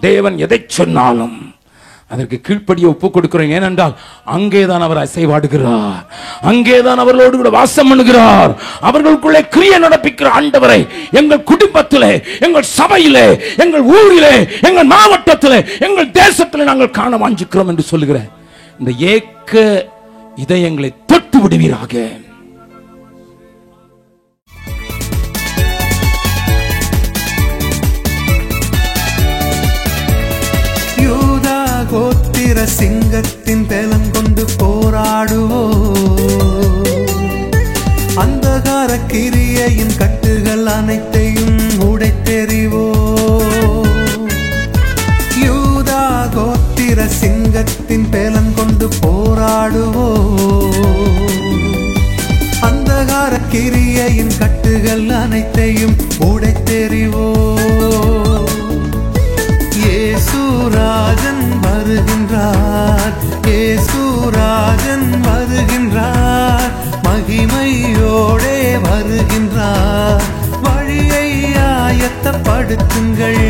தேவன் எதை சொன்னாலும் அதற்கு கீழ்ப்படிய ஒப்புக் கொடுக்கிறோம். ஏனென்றால் அங்கேதான் அவர் அசைவாடுகிறார், அங்கேதான் அவர்களோடு கூட வாசம் பண்ணுகிறார். அவர்களுக்குள்ளே கிரியை நடப்பிக்கிற ஆண்டவரை எங்கள் குடும்பத்திலே, எங்கள் சபையிலே, எங்கள் ஊரிலே, எங்கள் மாவட்டத்திலே, எங்கள் தேசத்திலே நாங்கள் காண வாஞ்சிக்கிறோம் என்று சொல்லுகிற இந்த ஏக்க இதயங்களை தொட்டு விடுவீராக. கோத்திர சிங்கத்தின் பலம் கொண்டு போராடுவோ, அந்தகார கிரியையின் கட்டுகள் அனைத்தையும் உடைத்தெறிவோ. யூதா கோத்திர சிங்கத்தின் பலம் கொண்டு போராடுவோ, அந்தகார கிரியையின் கட்டுகள் அனைத்தையும் உடைத்தெறிவோ. இயேசுராஜன் வருகின்றார், இயேசுராஜன் வருகின்றார், மகிமையோடே வருகின்றார். வழியை ஆயத்தப்படுத்துங்கள்.